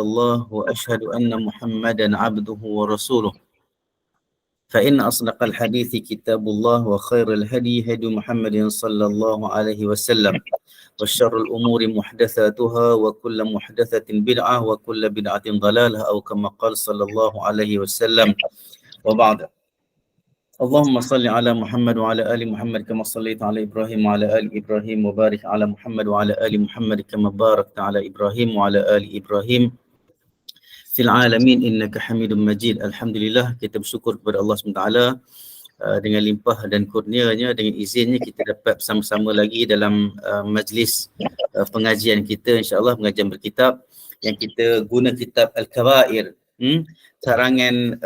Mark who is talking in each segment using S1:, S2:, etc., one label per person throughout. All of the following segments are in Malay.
S1: الله وأشهد أن محمدا عبده ورسوله فإن أصدق الحديث كتاب الله وخير الهدي هدي محمد صلى الله عليه وسلم وشر الأمور محدثاتها وكل محدثة بدعة وكل بدعة ضلالة أو كما قال صلى الله عليه وسلم وبعد. اللهم صل على محمد وعلى آل محمد كما صليت على إبراهيم وعلى آل إبراهيم وبارك على محمد وعلى آل محمد كما باركت على إبراهيم وعلى آل إبراهيم fil alamin innaka hamidum majid. Alhamdulillah, kita bersyukur kepada Allah SWT dengan limpah dan kurnianya, dengan izinnya kita dapat bersama-sama lagi dalam majlis pengajian kita, insya-Allah pengajian berkitab yang kita guna kitab Al-Kabair, karangan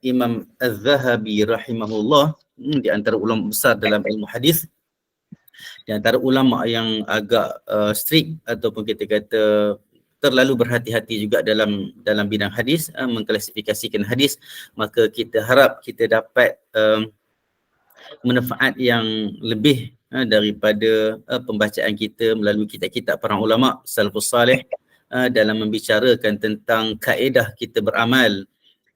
S1: Imam Az-Zahabi rahimahullah, di antara ulama besar dalam ilmu hadis, di antara ulama yang agak strict ataupun kita kata terlalu berhati-hati juga dalam bidang hadis, mengklasifikasikan hadis. Maka kita harap kita dapat manfaat yang lebih daripada pembacaan kita melalui kitab-kitab para ulama salafus salih dalam membicarakan tentang kaedah kita beramal,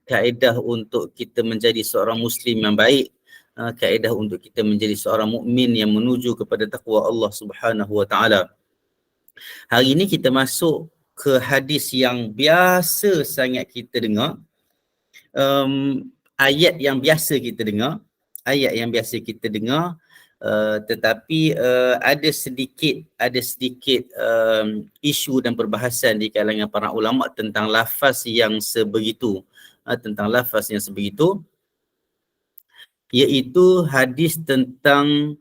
S1: kaedah untuk kita menjadi seorang muslim yang baik, kaedah untuk kita menjadi seorang mukmin yang menuju kepada takwa Allah Subhanahu wa taala. Hari ini kita masuk ke hadis yang biasa sangat kita dengar, ayat yang biasa kita dengar, tetapi ada sedikit isu dan perbahasan di kalangan para ulama tentang lafaz yang sebegitu, iaitu hadis tentang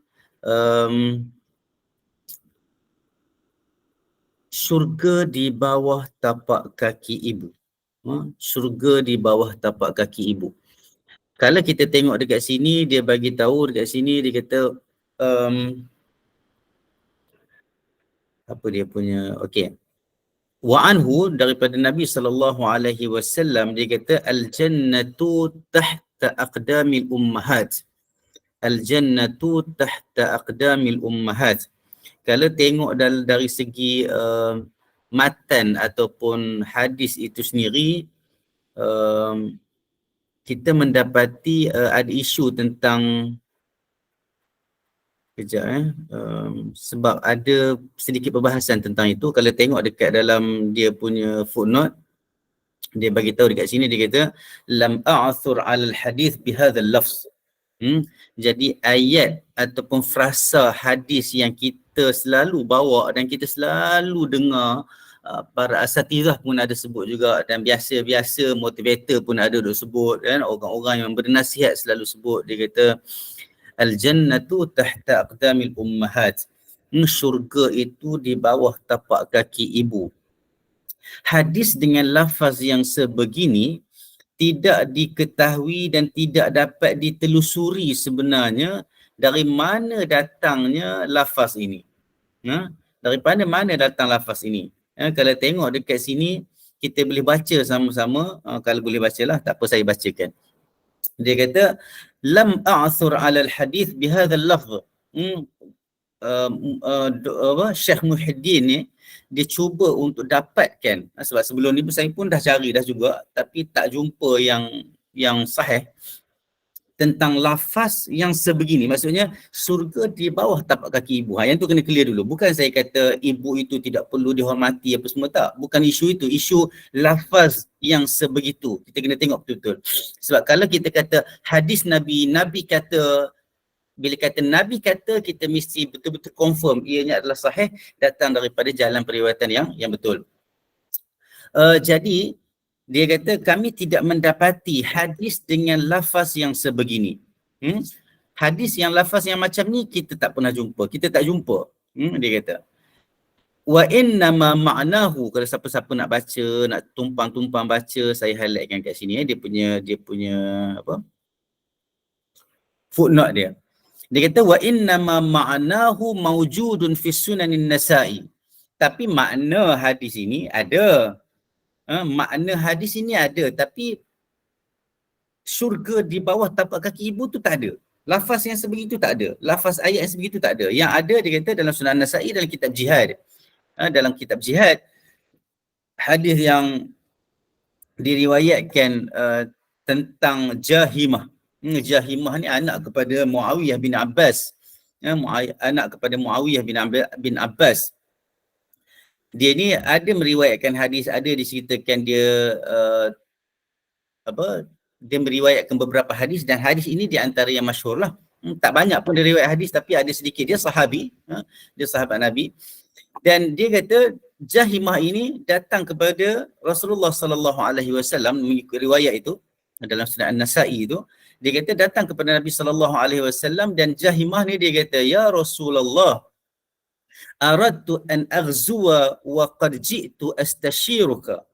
S1: syurga di bawah tapak kaki ibu. Syurga di bawah tapak kaki ibu. Kalau kita tengok dekat sini, dia bagi tahu dekat sini, dia kata apa dia punya, okey. Wa anhu, daripada Nabi SAW, dia kata al-jannatu tahta aqdamil ummahat. Al-jannatu tahta aqdamil ummahat. Kalau tengok dari segi matan ataupun hadis itu sendiri, kita mendapati ada isu tentang sebab ada sedikit perbahasan tentang itu. Kalau tengok dekat dalam dia punya footnote, dia bagi tahu dekat sini, dia kata lam a'thur 'alal hadis bihadzal lafz. Jadi ayat ataupun frasa hadis yang kita selalu bawa dan kita selalu dengar, para asatizah pun ada sebut juga, dan biasa-biasa motivator pun ada duk sebut, kan, orang-orang yang bernasihat selalu sebut. Dia kata al-jannatu tahta aqdamil ummahat, syurga itu di bawah tapak kaki ibu. Hadis dengan lafaz yang sebegini tidak diketahui dan tidak dapat ditelusuri sebenarnya dari mana datangnya lafaz ini. Daripada mana datang lafaz ini? Kalau tengok dekat sini, kita boleh baca sama-sama. Kalau boleh bacalah, tak apa saya bacakan. Dia kata lam a'thur 'ala al-hadith bihadzal lafz. Syekh Muhyiddin ni, dia cuba untuk dapatkan, sebab sebelum ni saya pun dah cari dah juga, tapi tak jumpa yang sahih tentang lafaz yang sebegini. Maksudnya surga di bawah tapak kaki ibu. Yang tu kena clear dulu. Bukan saya kata ibu itu tidak perlu dihormati apa semua, tak. Bukan isu itu. Isu lafaz yang sebegitu. Kita kena tengok betul-betul. Sebab kalau kita kata hadis Nabi kata, bila kata Nabi kata, kita mesti betul-betul confirm ianya adalah sahih, datang daripada jalan periwayatan yang betul. Jadi dia kata kami tidak mendapati hadis dengan lafaz yang sebegini. Hadis yang lafaz yang macam ni kita tak pernah jumpa. Kita tak jumpa. Dia kata wa innama ma'nahu, kalau siapa-siapa nak baca, nak tumpang-tumpang baca, saya highlightkan kat sini, dia punya apa, footnote dia. Dia kata wa innama ma'nahu mawjudun fi sunanin nasa'i. Tapi makna hadis ini ada. Makna hadis ini ada, tapi syurga di bawah tapak kaki ibu tu tak ada. Lafaz yang sebegitu tak ada. Lafaz ayat yang sebegitu tak ada. Yang ada, dia kata, dalam Sunan Nasa'i, dalam kitab jihad. Dalam kitab jihad, hadis yang diriwayatkan tentang Jahimah. Jahimah ni anak kepada Muawiyah bin Abbas. Anak kepada Muawiyah bin Abbas. Dia ni ada meriwayatkan hadis, ada diceritakan dia dia meriwayatkan beberapa hadis, dan hadis ini di antara yang masyhur lah. Tak banyak pun dia riwayat hadis, tapi ada sedikit. Dia sahabi, dia sahabat Nabi, dan dia kata Jahimah ini datang kepada Rasulullah sallallahu alaihi wasallam, mengikut riwayat itu dalam Sunan An-Nasa'i itu. Dia kata datang kepada Nabi sallallahu alaihi wasallam, dan Jahimah ni dia kata, "Ya Rasulullah, aradtu an aghzuwa wa qad ji'tu astashiruka."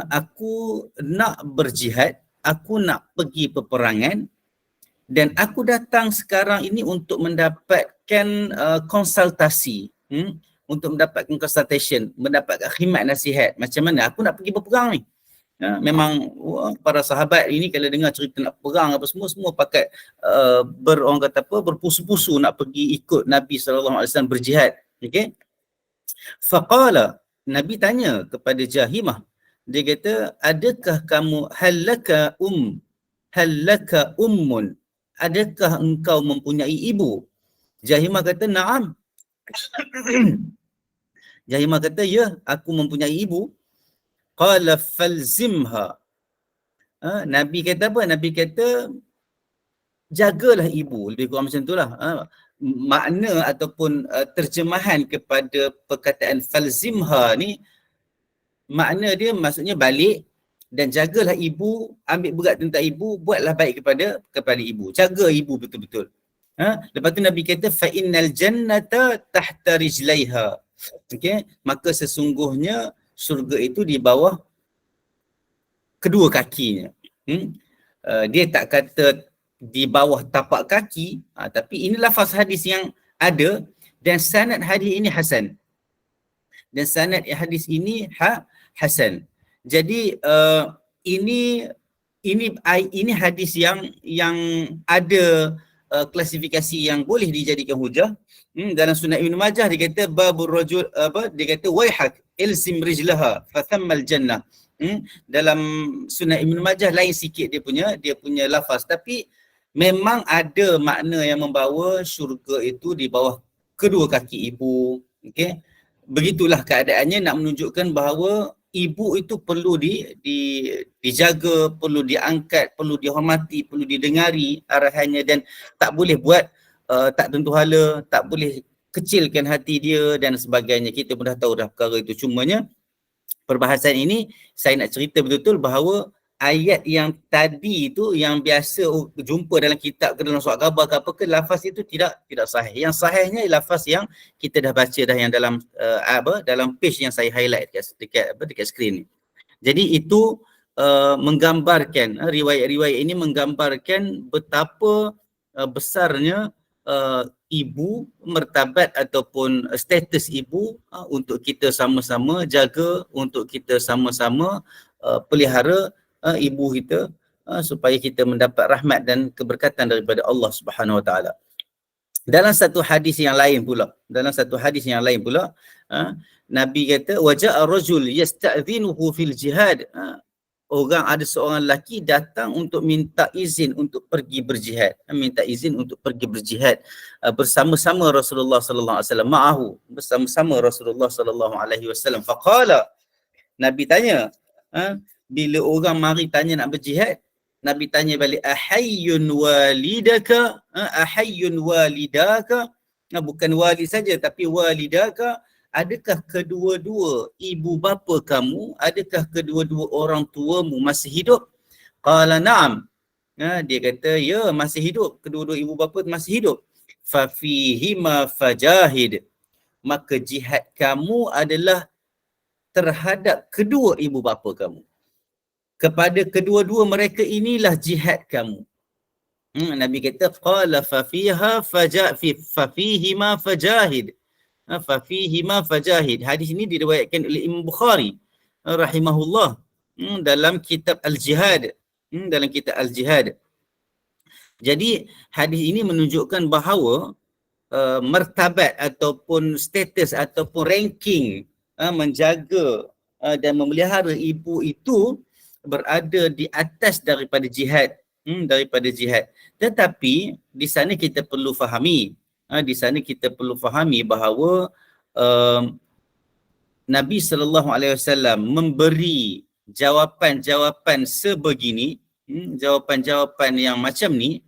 S1: Aku nak berjihad, aku nak pergi peperangan, dan aku datang sekarang ini untuk mendapatkan konsultasi, untuk mendapatkan consultation, mendapatkan khidmat nasihat. Macam mana aku nak pergi berperang ni? Memang para sahabat ini kalau dengar cerita nak perang apa semua pakat orang kata apa, berpusu-pusu nak pergi ikut Nabi SAW berjihad. Okey. Faqala, Nabi tanya kepada Jahimah, dia kata, adakah kamu halaka ummun, adakah engkau mempunyai ibu? Jahimah kata, na'am. Jahimah kata, ya, aku mempunyai ibu. Qala falzimha. Nabi kata apa? Nabi kata, jagalah ibu. Lebih kurang macam itulah. Makna ataupun terjemahan kepada perkataan falzimha ni, makna dia maksudnya balik dan jagalah ibu, ambil berat tentang ibu, buatlah baik kepada ibu. Jaga ibu betul-betul. Lepas tu Nabi kata, fa innal jannata tahta rijlaiha. Okey, maka sesungguhnya syurga itu di bawah kedua kakinya. Dia tak kata di bawah tapak kaki, tapi ini lafaz hadis yang ada, dan sanad hadis ini hasan. Dan sanad hadis ini hasan. Jadi ini hadis yang ada klasifikasi yang boleh dijadikan hujah. Dalam Sunan Ibn Majah dia kata babur rajul, dia kata waihak ilzim rijlaha fa thammal jannah. Dalam Sunan Ibn Majah lain sikit dia punya lafaz, tapi memang ada makna yang membawa syurga itu di bawah kedua kaki ibu. Okey. Begitulah keadaannya, nak menunjukkan bahawa ibu itu perlu dijaga, perlu diangkat, perlu dihormati, perlu didengari arahannya, dan tak boleh buat tak tentu hala, tak boleh kecilkan hati dia dan sebagainya. Kita pun dah tahu dah perkara itu. Cumanya perbahasan ini saya nak cerita betul-betul bahawa ayat yang tadi itu yang biasa jumpa dalam kitab ke dalam surat khabar ke apa ke, lafaz itu tidak sahih. Yang sahihnya lafaz yang kita dah baca dah, yang dalam dalam page yang saya highlight dekat skrin ni. Jadi itu menggambarkan, riwayat-riwayat ini menggambarkan betapa besarnya ibu, martabat ataupun status ibu untuk kita sama-sama jaga, untuk kita sama-sama pelihara ibu kita, supaya kita mendapat rahmat dan keberkatan daripada Allah Subhanahu Wa Taala. Dalam satu hadis yang lain pula, Nabi kata, waja'a rajul yasta'dhinuhu fil jihad. Ada seorang lelaki datang untuk minta izin untuk pergi berjihad, bersama-sama Rasulullah sallallahu alaihi wasallam, ma'ahu, bersama-sama Rasulullah sallallahu alaihi wasallam. Faqala, Nabi tanya, bila orang mari tanya nak berjihad, Nabi tanya balik, ahayyun walidaka, ahayyun walidaka, bukan walid saja tapi walidaka, adakah kedua-dua ibu bapa kamu, adakah kedua-dua orang tuamu masih hidup? Qala na'am. Dia kata, ya, masih hidup, kedua-dua ibu bapa masih hidup. Fa fihima fajahid, maka jihad kamu adalah terhadap kedua ibu bapa kamu. Kepada kedua-dua mereka inilah jihad kamu. Nabi kata, qala fa fihima fajahid. Fa fihima fajahid. Hadis ini diriwayatkan oleh Imam Bukhari rahimahullah dalam kitab Al-Jihad. Jadi hadis ini menunjukkan bahawa martabat ataupun status ataupun ranking menjaga dan memelihara ibu itu berada di atas daripada jihad, daripada jihad. Tetapi di sana kita perlu fahami, bahawa Nabi SAW memberi jawapan-jawapan sebegini, jawapan-jawapan yang macam ni,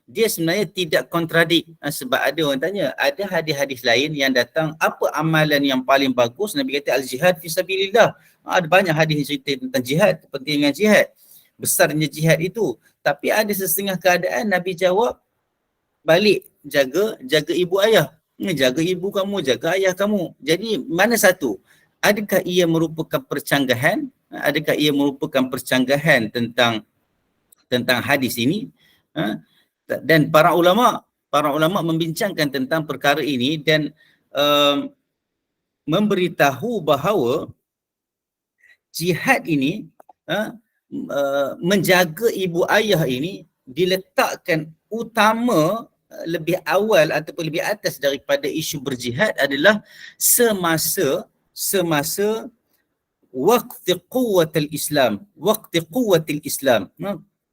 S1: dia sebenarnya tidak kontradik. Sebab ada orang tanya, ada hadis-hadis lain yang datang, apa amalan yang paling bagus? Nabi kata al-jihad fi sabilillah. Ada banyak hadis yang cerita tentang jihad, kepentingan jihad, besarnya jihad itu. Tapi ada setengah keadaan Nabi jawab balik, jaga ibu ayah. Jaga ibu kamu, jaga ayah kamu. Jadi mana satu? Adakah ia merupakan percanggahan? Adakah ia merupakan percanggahan tentang hadis ini? Dan para ulama membincangkan tentang perkara ini dan memberitahu bahawa jihad ini, menjaga ibu ayah ini diletakkan utama, lebih awal ataupun lebih atas daripada isu berjihad adalah semasa waqti quwwatil Islam,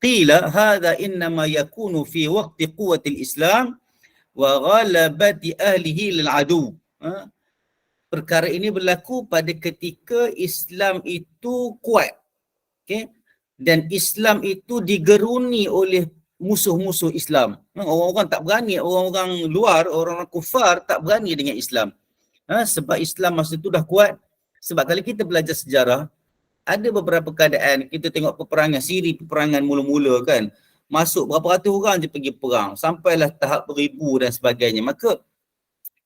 S1: qila hadha innama yakunu fi waqti quwwatil Islam wa ghalabati ahlihi lil adu. Perkara ini berlaku pada ketika Islam itu kuat, okey, dan Islam itu digeruni oleh musuh-musuh Islam. Orang-orang tak berani, orang-orang luar, orang-orang kufar tak berani dengan Islam. Sebab Islam masa tu dah kuat. Sebab kalau kita belajar sejarah, ada beberapa keadaan, kita tengok peperangan Siri, peperangan mula-mula kan, masuk berapa ratus orang je pergi perang, sampailah tahap beribu dan sebagainya. Maka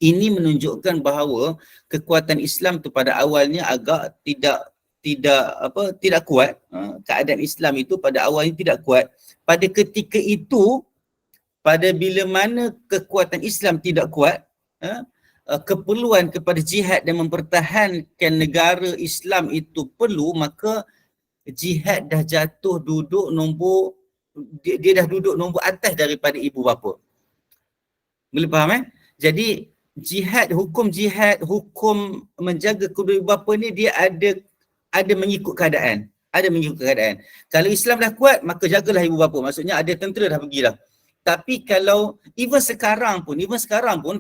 S1: ini menunjukkan bahawa kekuatan Islam tu pada awalnya agak tidak kuat. Keadaan Islam itu pada awalnya tidak kuat. Pada ketika itu, pada bila mana kekuatan Islam tidak kuat, keperluan kepada jihad dan mempertahankan negara Islam itu perlu, maka jihad dah jatuh duduk nombor, dia dah duduk nombor atas daripada ibu bapa. Boleh faham Jadi hukum menjaga kedua ibu bapa ni dia ada mengikut keadaan. Kalau Islam dah kuat, maka jagalah ibu bapa. Maksudnya ada tentera dah pergilah. Tapi kalau even sekarang pun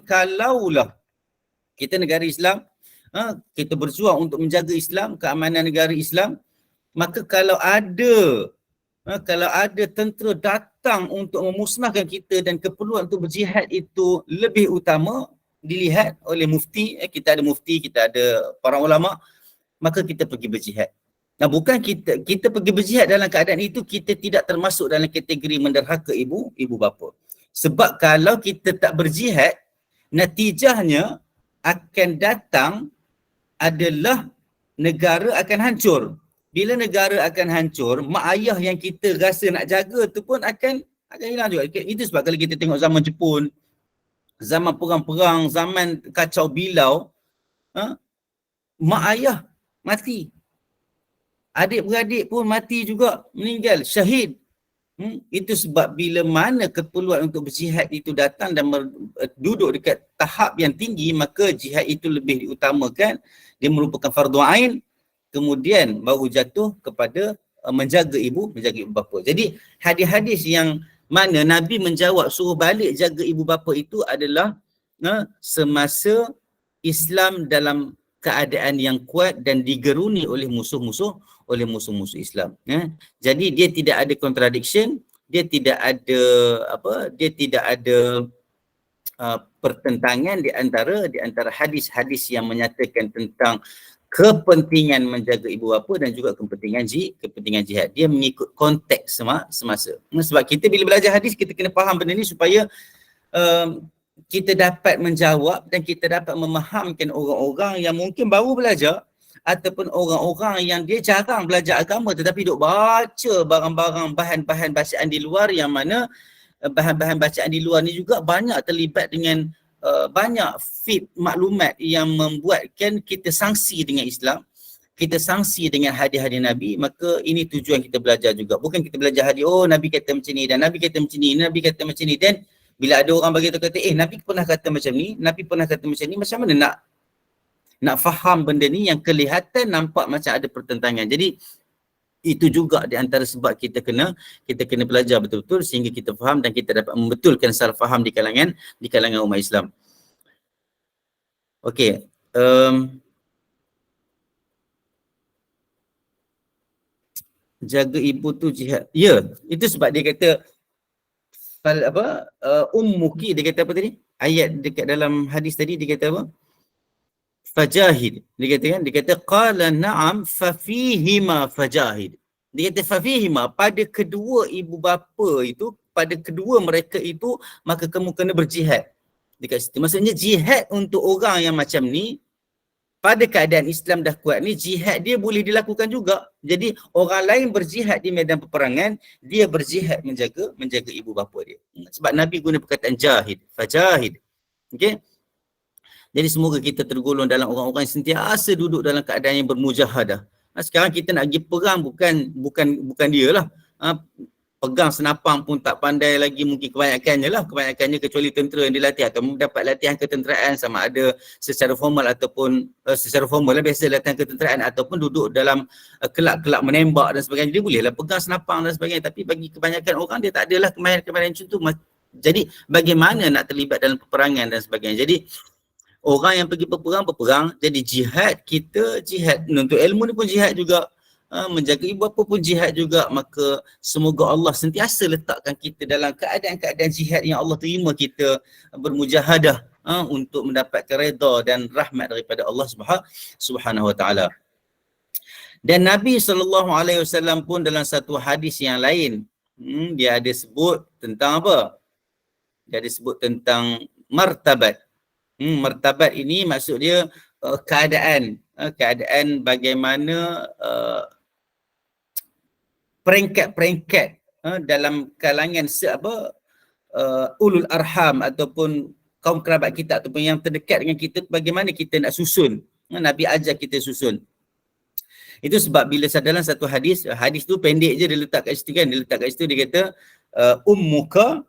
S1: kalaulah kita negara Islam, kita berjuang untuk menjaga Islam, keamanan negara Islam, maka kalau ada tentera datang untuk memusnahkan kita dan keperluan untuk berjihad itu lebih utama dilihat oleh mufti, kita ada mufti, kita ada para ulama, maka kita pergi berjihad. Bukan kita pergi berjihad dalam keadaan itu, kita tidak termasuk dalam kategori menderhaka ibu bapa. Sebab kalau kita tak berjihad, natijahnya akan datang adalah negara akan hancur. Bila negara akan hancur, mak ayah yang kita rasa nak jaga tu pun akan hilang juga. Itu sebab kalau kita tengok zaman Jepun, zaman perang-perang, zaman kacau bilau, mak ayah mati. Adik-beradik pun mati juga, meninggal, syahid. Itu sebab bila mana keperluan untuk berjihad itu datang dan duduk dekat tahap yang tinggi, maka jihad itu lebih diutamakan. Dia merupakan fardu ain, kemudian baru jatuh kepada menjaga ibu bapa. Jadi hadis-hadis yang mana Nabi menjawab suruh balik jaga ibu bapa itu adalah semasa Islam dalam keadaan yang kuat dan digeruni oleh musuh-musuh Islam. Jadi dia tidak ada contradiction, dia tidak ada pertentangan di antara hadis-hadis yang menyatakan tentang kepentingan menjaga ibu bapa dan juga kepentingan jihad. Dia mengikut konteks semasa. Sebab kita bila belajar hadis, kita kena faham benda ni supaya kita dapat menjawab dan kita dapat memahamkan orang-orang yang mungkin baru belajar ataupun orang-orang yang dia jarang belajar agama tetapi duk baca barang-barang bahan-bahan bacaan di luar, yang mana bahan-bahan bacaan di luar ni juga banyak terlibat dengan banyak feed maklumat yang membuatkan kita sangsi dengan Islam, kita sangsi dengan hadis-hadis Nabi. Maka ini tujuan kita belajar juga. Bukan kita belajar hadis, Nabi kata macam ni dan Nabi kata macam ni, Nabi kata macam ni, dan bila ada orang bagi tahu kata Nabi pernah kata macam ni, Nabi pernah kata macam ni, macam mana nak faham benda ni yang kelihatan nampak macam ada pertentangan. Jadi itu juga di antara sebab kita kena belajar betul-betul sehingga kita faham dan kita dapat membetulkan salah faham di kalangan umat Islam. Okey. Jaga ibu tu jihad. Ya, itu sebab dia kata ummuki, dia kata apa tadi? Ayat dekat dalam hadis tadi dia kata apa? Fajahid. Dia kata kan, dia kata qala na'am fa fihima fajahid. Dia kata fa fihima, pada kedua ibu bapa itu, pada kedua mereka itu maka kamu kena berjihad. Dekat situ. Maksudnya jihad untuk orang yang macam ni pada keadaan Islam dah kuat ni, jihad dia boleh dilakukan juga. Jadi orang lain berjihad di medan peperangan, dia berjihad menjaga ibu bapa dia. Sebab Nabi guna perkataan jahid, fajahid. Okey. Jadi semoga kita tergolong dalam orang-orang yang sentiasa duduk dalam keadaan yang bermujahadah. Sekarang kita nak pergi perang bukan dia lah. Pegang senapang pun tak pandai lagi mungkin kebanyakannya kecuali tentera yang dilatih atau mendapat latihan ketenteraan sama ada secara formal ataupun secara formal lah biasa latihan ketenteraan ataupun duduk dalam kelab-kelab menembak dan sebagainya. Dia bolehlah pegang senapang dan sebagainya, tapi bagi kebanyakan orang dia tak adalah kemahiran-kemahiran macam tu. Jadi bagaimana nak terlibat dalam peperangan dan sebagainya. Jadi orang yang pergi berperang, jadi jihad kita, jihad menuntut ilmu ni pun jihad juga. Menjaga ibu bapa pun jihad juga. Maka semoga Allah sentiasa letakkan kita dalam keadaan-keadaan jihad yang Allah terima kita bermujahadah untuk mendapatkan redha dan rahmat daripada Allah Subhanahu Wa Taala. Dan Nabi SAW pun dalam satu hadis yang lain, dia ada sebut tentang apa? Dia ada sebut tentang martabat. Martabat ini maksud dia keadaan bagaimana peringkat-peringkat dalam kalangan ulul arham ataupun kaum kerabat kita ataupun yang terdekat dengan kita, bagaimana kita nak susun. Nabi ajar kita susun. Itu sebab bila dalam satu hadis tu pendek je dia letak kat situ kan, dia kata ummuka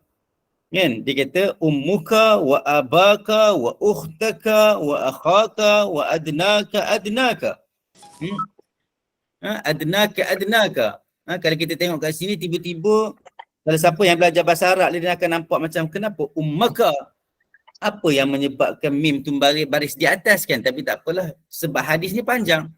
S1: kan, dia kata ummuka wa abaka wa ukhtaka wa akhaka wa adnaka. Adnaka. Kalau kita tengok kat sini tiba-tiba kalau siapa yang belajar bahasa Arab dia akan nampak macam kenapa ummaka? Apa yang menyebabkan mim tu baris di atas kan? Tapi tak apalah sebab hadis ni panjang.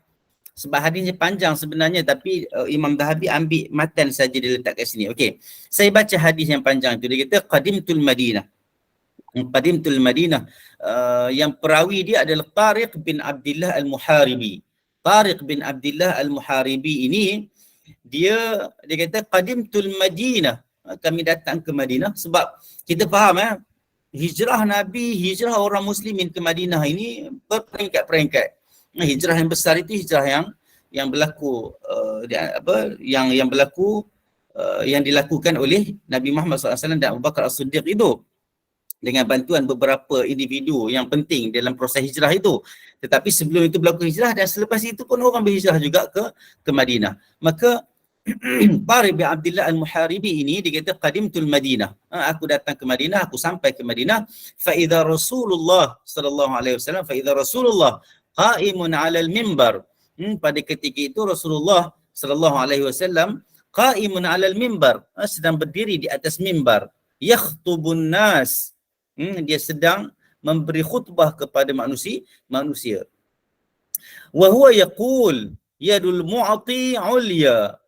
S1: Sebenarnya, tapi Imam Dhahabi ambil matan saja dia letak kat sini. Okey. Saya baca hadis yang panjang tu, dia kata qadimtul Madinah. Yang perawi dia adalah Tariq bin Abdullah Al-Muharibi. Tariq bin Abdullah Al-Muharibi ini dia kata qadimtul Madinah. Kami datang ke Madinah sebab kita faham hijrah Nabi, hijrah orang muslimin ke Madinah ini berperingkat-peringkat. Hijrah yang besar itu hijrah yang berlaku yang dilakukan oleh Nabi Muhammad SAW dan Abu Bakar As-Siddiq itu dengan bantuan beberapa individu yang penting dalam proses hijrah itu. Tetapi sebelum itu berlaku hijrah dan selepas itu pun orang berhijrah juga ke Madinah. Maka Tariq bin Abdullah Al-Muharibi ini dia kata qadimtul Madinah. Aku datang ke Madinah, aku sampai ke Madinah, fa idza Rasulullah sallallahu alaihi wasallam qaimun 'alal mimbar. Pada ketika itu Rasulullah sallallahu alaihi wasallam qaimun 'alal mimbar, sedang berdiri di atas mimbar, yakhtubun nas. Dia sedang memberi khutbah kepada manusia. Wa huwa yaqul yadul mu'ti 'ulya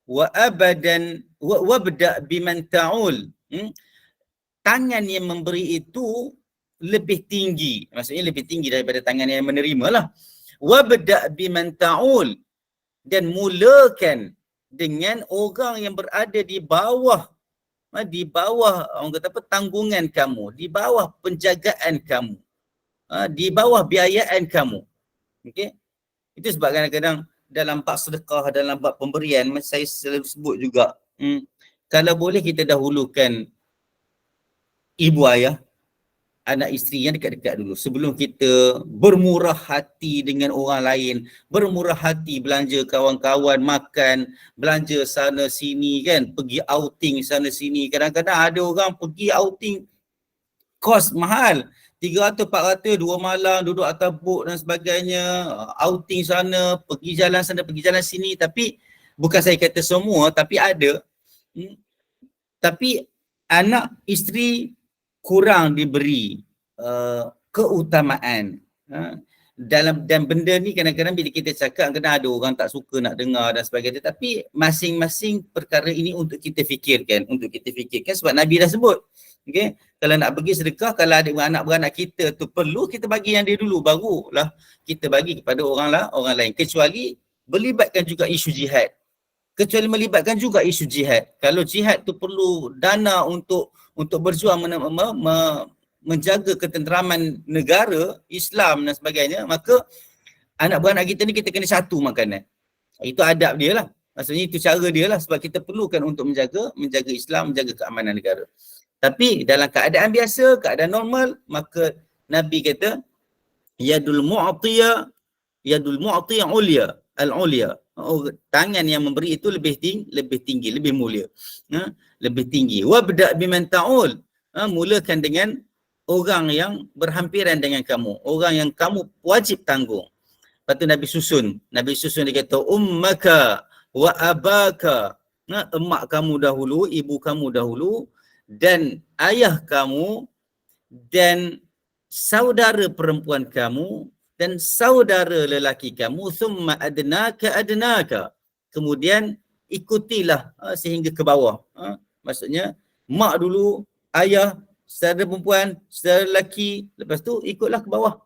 S1: wa abadan wabda biman ta'ul. Tangan yang memberi itu lebih tinggi, maksudnya lebih tinggi daripada tangan yang menerima lah. Wabda biman ta'ul, dan mulakan dengan orang yang berada di bawah orang kata apa, tanggungan kamu, di bawah penjagaan kamu, di bawah biayaan kamu. Okey, itu sebab kadang-kadang dalam bab sedekah, dalam bab pemberian, saya selalu sebut juga, kalau boleh kita dahulukan ibu ayah, anak isteri yang dekat-dekat dulu sebelum kita bermurah hati dengan orang lain, bermurah hati belanja kawan-kawan makan, belanja sana sini kan, pergi outing sana sini. Kadang-kadang ada orang pergi outing kos mahal 300, 400, 2 malam duduk atas boat dan sebagainya, outing sana, pergi jalan sana, pergi jalan sini. Tapi bukan saya kata semua, tapi ada. Tapi anak isteri kurang diberi keutamaan. Dan benda ni kadang-kadang bila kita cakap, kadang ada orang tak suka nak dengar dan sebagainya. Tapi masing-masing perkara ini untuk kita fikirkan, sebab Nabi dah sebut. Okay? Kalau nak bagi sedekah, kalau ada anak-beranak kita tu perlu, kita bagi yang dia dulu, barulah kita bagi kepada orang lain. Kecuali melibatkan juga isu jihad. Kalau jihad tu perlu dana untuk berjuang menjaga ketenteraman negara Islam dan sebagainya, maka anak beranak kita ni kita kena satu makanan. Itu adab dia lah. Maksudnya itu cara dia lah, sebab kita perlukan untuk menjaga Islam, menjaga keamanan negara. Tapi dalam keadaan biasa, keadaan normal, maka Nabi kata yadul mu'tiya ulya, al-ulya. Tangan yang memberi itu lebih tinggi, lebih mulia. Lebih tinggi. Wabda biman ta'ul. Mulakan dengan orang yang berhampiran dengan kamu, orang yang kamu wajib tanggung. Lepas tu Nabi susun dia kata ummaka wa abaka. Emak kamu dahulu, ibu kamu dahulu, dan ayah kamu, dan saudara perempuan kamu, dan saudara lelaki kamu, thumma adnaka. Kemudian ikutilah sehingga ke bawah. Maksudnya mak dulu, ayah, saudara perempuan, saudara lelaki, lepas tu ikutlah ke bawah.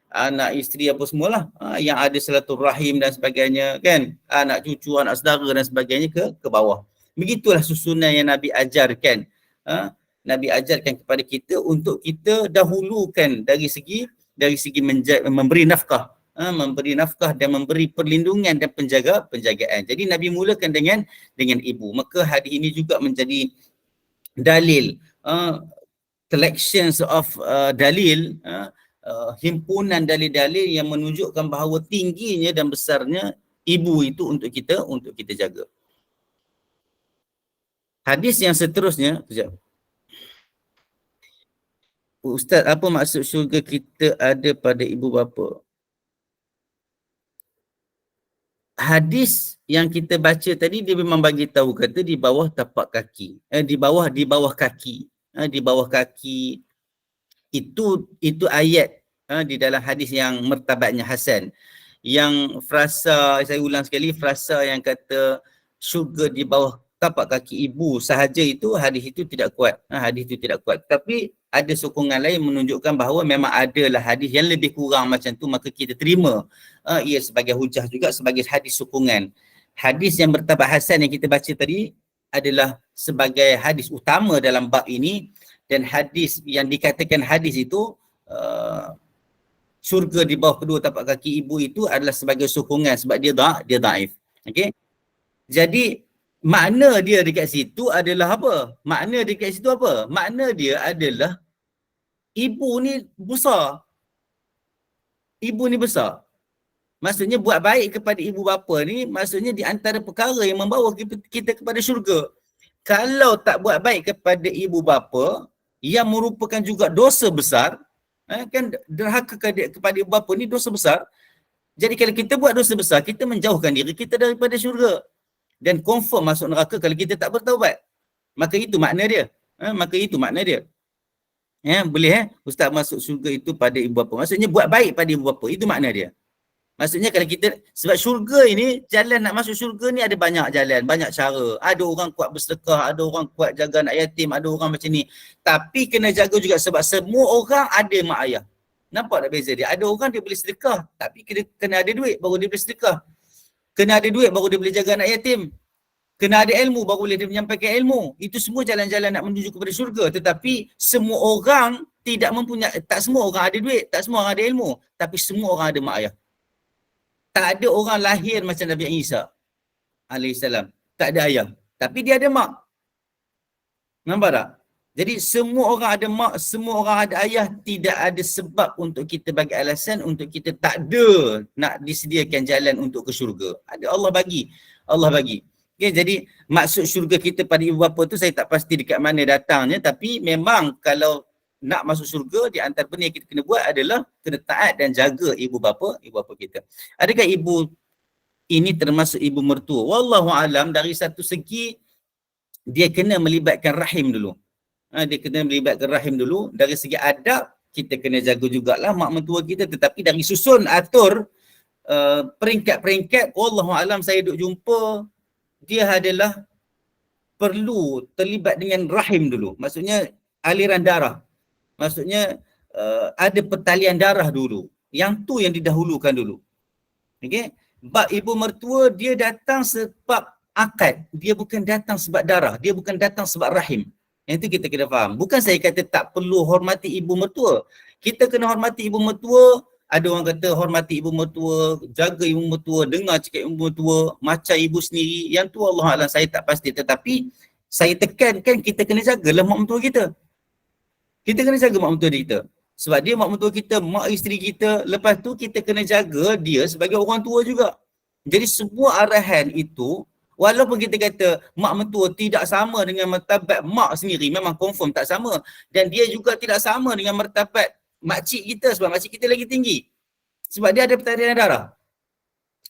S1: Anak isteri apa semualah, yang ada silaturahim dan sebagainya, kan, anak cucu, anak saudara dan sebagainya ke bawah. Begitulah susunan yang Nabi ajarkan. Nabi ajarkan kepada kita untuk kita dahulukan dari segi memberi nafkah, dan memberi perlindungan dan penjagaan. Jadi Nabi mulakan dengan ibu. Maka hadis ini juga menjadi dalil, collections of dalil, himpunan dalil-dalil yang menunjukkan bahawa tingginya dan besarnya ibu itu untuk kita jaga. Hadis yang seterusnya, sekejap. Ustaz, apa maksud syurga kita ada pada ibu bapa? Hadis yang kita baca tadi dia memang bagi tahu, kata di bawah tapak kaki. Di bawah kaki itu ayat di dalam hadis yang martabatnya hasan. Yang frasa, saya ulang sekali, frasa yang kata syurga di bawah tapak kaki ibu sahaja, itu hadis itu tidak kuat. Tapi ada sokongan lain menunjukkan bahawa memang adalah hadis yang lebih kurang macam tu, maka kita terima ia sebagai hujah juga, sebagai hadis sokongan. Hadis yang bertabat hasan yang kita baca tadi adalah sebagai hadis utama dalam bab ini, dan hadis yang dikatakan hadis itu syurga di bawah kedua tapak kaki ibu itu adalah sebagai sokongan, sebab dia daif. Okey. Jadi makna dia dekat situ adalah apa? Makna dia adalah ibu ni besar. Maksudnya buat baik kepada ibu bapa ni, maksudnya di antara perkara yang membawa kita kepada syurga. Kalau tak buat baik kepada ibu bapa, yang merupakan juga dosa besar, kan, derhaka kepada ibu bapa ni dosa besar. Jadi kalau kita buat dosa besar, kita menjauhkan diri kita daripada syurga. Dan confirm masuk neraka kalau kita tak bertaubat. Maka itu makna dia. Boleh Ustaz masuk syurga itu pada ibu bapa. Maksudnya buat baik pada ibu bapa. Itu makna dia. Maksudnya kalau kita, sebab syurga ini, jalan nak masuk syurga ni ada banyak jalan, banyak cara. Ada orang kuat bersedekah, ada orang kuat jaga anak yatim, ada orang macam ni. Tapi kena jaga juga, sebab semua orang ada mak ayah. Nampak tak beza dia? Ada orang dia boleh sedekah, tapi kena ada duit baru dia boleh sedekah. Kena ada duit baru dia boleh jaga anak yatim. Kena ada ilmu baru boleh dia menyampaikan ilmu. Itu semua jalan-jalan nak menuju kepada syurga. Tetapi semua orang tidak mempunyai, tak semua orang ada duit, tak semua orang ada ilmu. Tapi semua orang ada mak ayah. Tak ada orang lahir macam Nabi Isa alaihissalam. Tak ada ayah. Tapi dia ada mak. Nampak tak? Jadi semua orang ada mak, semua orang ada ayah. Tidak ada sebab untuk kita bagi alasan untuk kita tak ada nak disediakan jalan untuk ke syurga. Ada, Allah bagi. Okay, jadi maksud syurga kita pada ibu bapa tu saya tak pasti dekat mana datangnya. Tapi memang kalau nak masuk syurga, di antara benda yang kita kena buat adalah kena taat dan jaga ibu bapa kita. Adakah ibu ini termasuk ibu mertua? Wallahu alam, dari satu segi dia kena melibatkan rahim dulu. Dia kena melibatkan rahim dulu. Dari segi adab kita kena jaga jugalah mak mentua kita, tetapi dari susun atur peringkat-peringkat, wallahu alam saya duk jumpa dia adalah perlu terlibat dengan rahim dulu. Maksudnya aliran darah. Maksudnya ada pertalian darah dulu. Yang tu yang didahulukan dulu. Okey. Bab ibu mertua dia datang sebab akad. Dia bukan datang sebab darah. Dia bukan datang sebab rahim. Yang itu kita kena faham. Bukan saya kata tak perlu hormati ibu mertua. Kita kena hormati ibu mertua. Ada orang kata hormati ibu mertua, jaga ibu mertua, dengar cakap ibu mertua, macam ibu sendiri. Yang tu Allah Alam saya tak pasti. Tetapi saya tekankan kita kena jagalah mak mentua kita. Kita kena jaga mak mentua kita. Sebab dia mak mentua kita, mak isteri kita. Lepas tu kita kena jaga dia sebagai orang tua juga. Jadi semua arahan itu, walaupun kita kata mak mentua tidak sama dengan martabat mak sendiri, memang confirm tak sama. Dan dia juga tidak sama dengan martabat makcik kita, sebab makcik kita lagi tinggi. Sebab dia ada pertalian darah.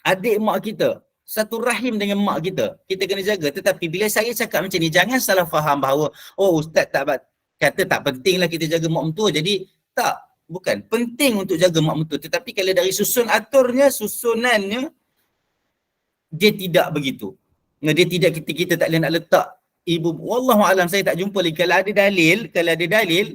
S1: Adik mak kita, satu rahim dengan mak kita. Kita kena jaga. Tetapi bila saya cakap macam ni, jangan salah faham bahawa ustaz tak kata tak pentinglah kita jaga mak mentua. Jadi tak, bukan. Penting untuk jaga mak mentua. Tetapi kalau dari susun aturnya, susunannya, dia tidak begitu. Dia tidak, kita tak boleh nak letak ibu. Wallahualam saya tak jumpa lagi. Kalau ada dalil,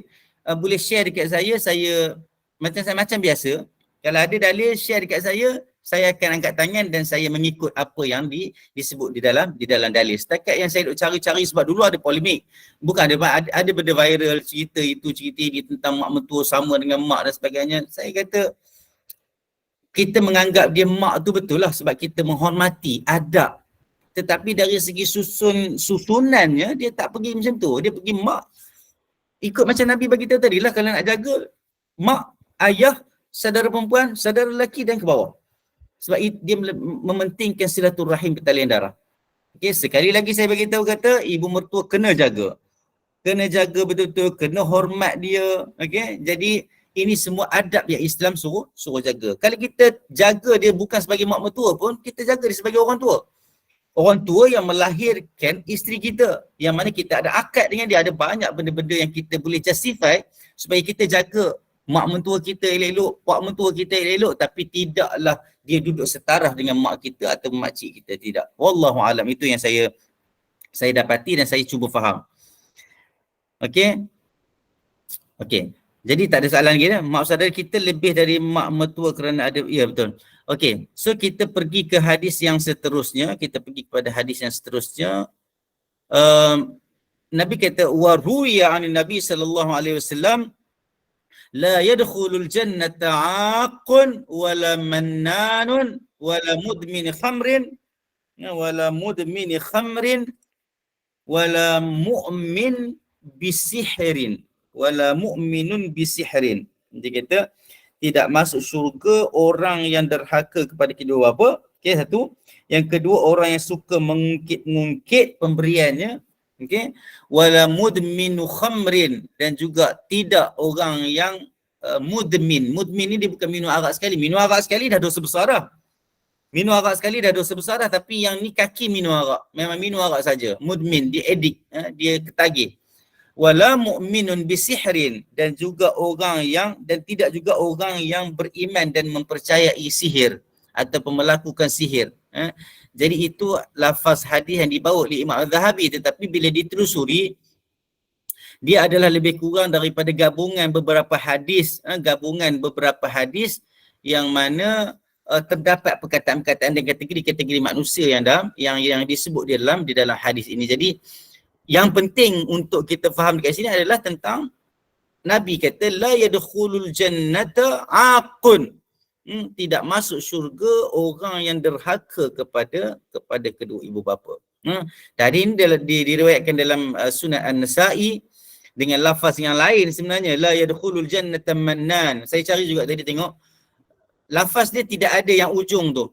S1: boleh share dekat saya macam biasa. Kalau ada dalil share dekat saya akan angkat tangan dan saya mengikut apa yang disebut di dalam dalil. Setakat yang saya duk cari-cari, sebab dulu ada polemik. Bukan ada benda viral, cerita ini tentang mak mentua sama dengan mak dan sebagainya. Saya kata kita menganggap dia mak tu betul lah sebab kita menghormati adab. Tetapi dari segi susunannya dia tak pergi macam tu. Dia pergi mak ikut macam Nabi bagi tahu tadi lah, kalau nak jaga mak, ayah, saudara perempuan, saudara lelaki dan ke bawah. Sebab dia mementingkan silaturahim pertalian darah. Okey, sekali lagi saya bagi tahu kata ibu mertua kena jaga. Kena jaga betul-betul, kena hormat dia. Okey, jadi ini semua adab yang Islam suruh jaga. Kalau kita jaga dia bukan sebagai mak mertua pun, kita jaga dia sebagai orang tua. Orang tua yang melahirkan isteri kita, yang mana kita ada akad dengan dia. Ada banyak benda-benda yang kita boleh justify supaya kita jaga mak mentua kita elok-elok, pak mentua kita elok-elok, tapi tidaklah dia duduk setaraf dengan mak kita atau makcik kita, tidak. Wallahu alam, itu yang saya dapati dan saya cuba faham. Okey. Jadi tak ada soalan lagi dah. Mak saudara kita lebih dari mak mertua kerana ada, ya betul. Okey, so kita pergi ke hadis yang seterusnya. Kita pergi kepada hadis yang seterusnya. Nabi kata, wa ruwiya 'anil Nabi sallallahu alaihi wasallam la yadkhulul jannata 'aqun wala mannanun wala mudmin khamrin wala mu'min bisihrin wala mu'minun bisihrin. Dia kata tidak masuk syurga orang yang derhaka kepada kedua bapa. Okey, satu. Yang kedua, orang yang suka mengungkit pemberiannya. Okey. Wala mudminu khamrin, dan juga tidak orang yang mudmin. Mudmin ni dia bukan minum arak sekali. Minum arak sekali dah dosa besar dah. Tapi yang ni kaki minum arak. Memang minum arak saja. Mudmin, dia addict, dia ketagih. Wala mu'minun bisihrin, dan juga orang yang, dan tidak juga orang yang beriman dan mempercayai sihir ataupun melakukan sihir. Jadi itu lafaz hadis yang dibawa oleh Imam Az-Zahabi, tetapi bila ditelusuri dia adalah lebih kurang daripada gabungan beberapa hadis yang mana terdapat perkataan-perkataan dan kategori-kategori manusia yang disebut di dalam hadis ini. Jadi yang penting untuk kita faham dekat sini adalah tentang Nabi kata la yadkhulul jannata aqun. Tidak masuk syurga orang yang derhaka kepada kedua ibu bapa. Tadi ini diriwayatkan dalam Sunan An-Nasa'i dengan lafaz yang lain sebenarnya, la yadkhulul jannata mannan. Saya cari juga tadi tengok. Lafaz dia tidak ada yang ujung tu.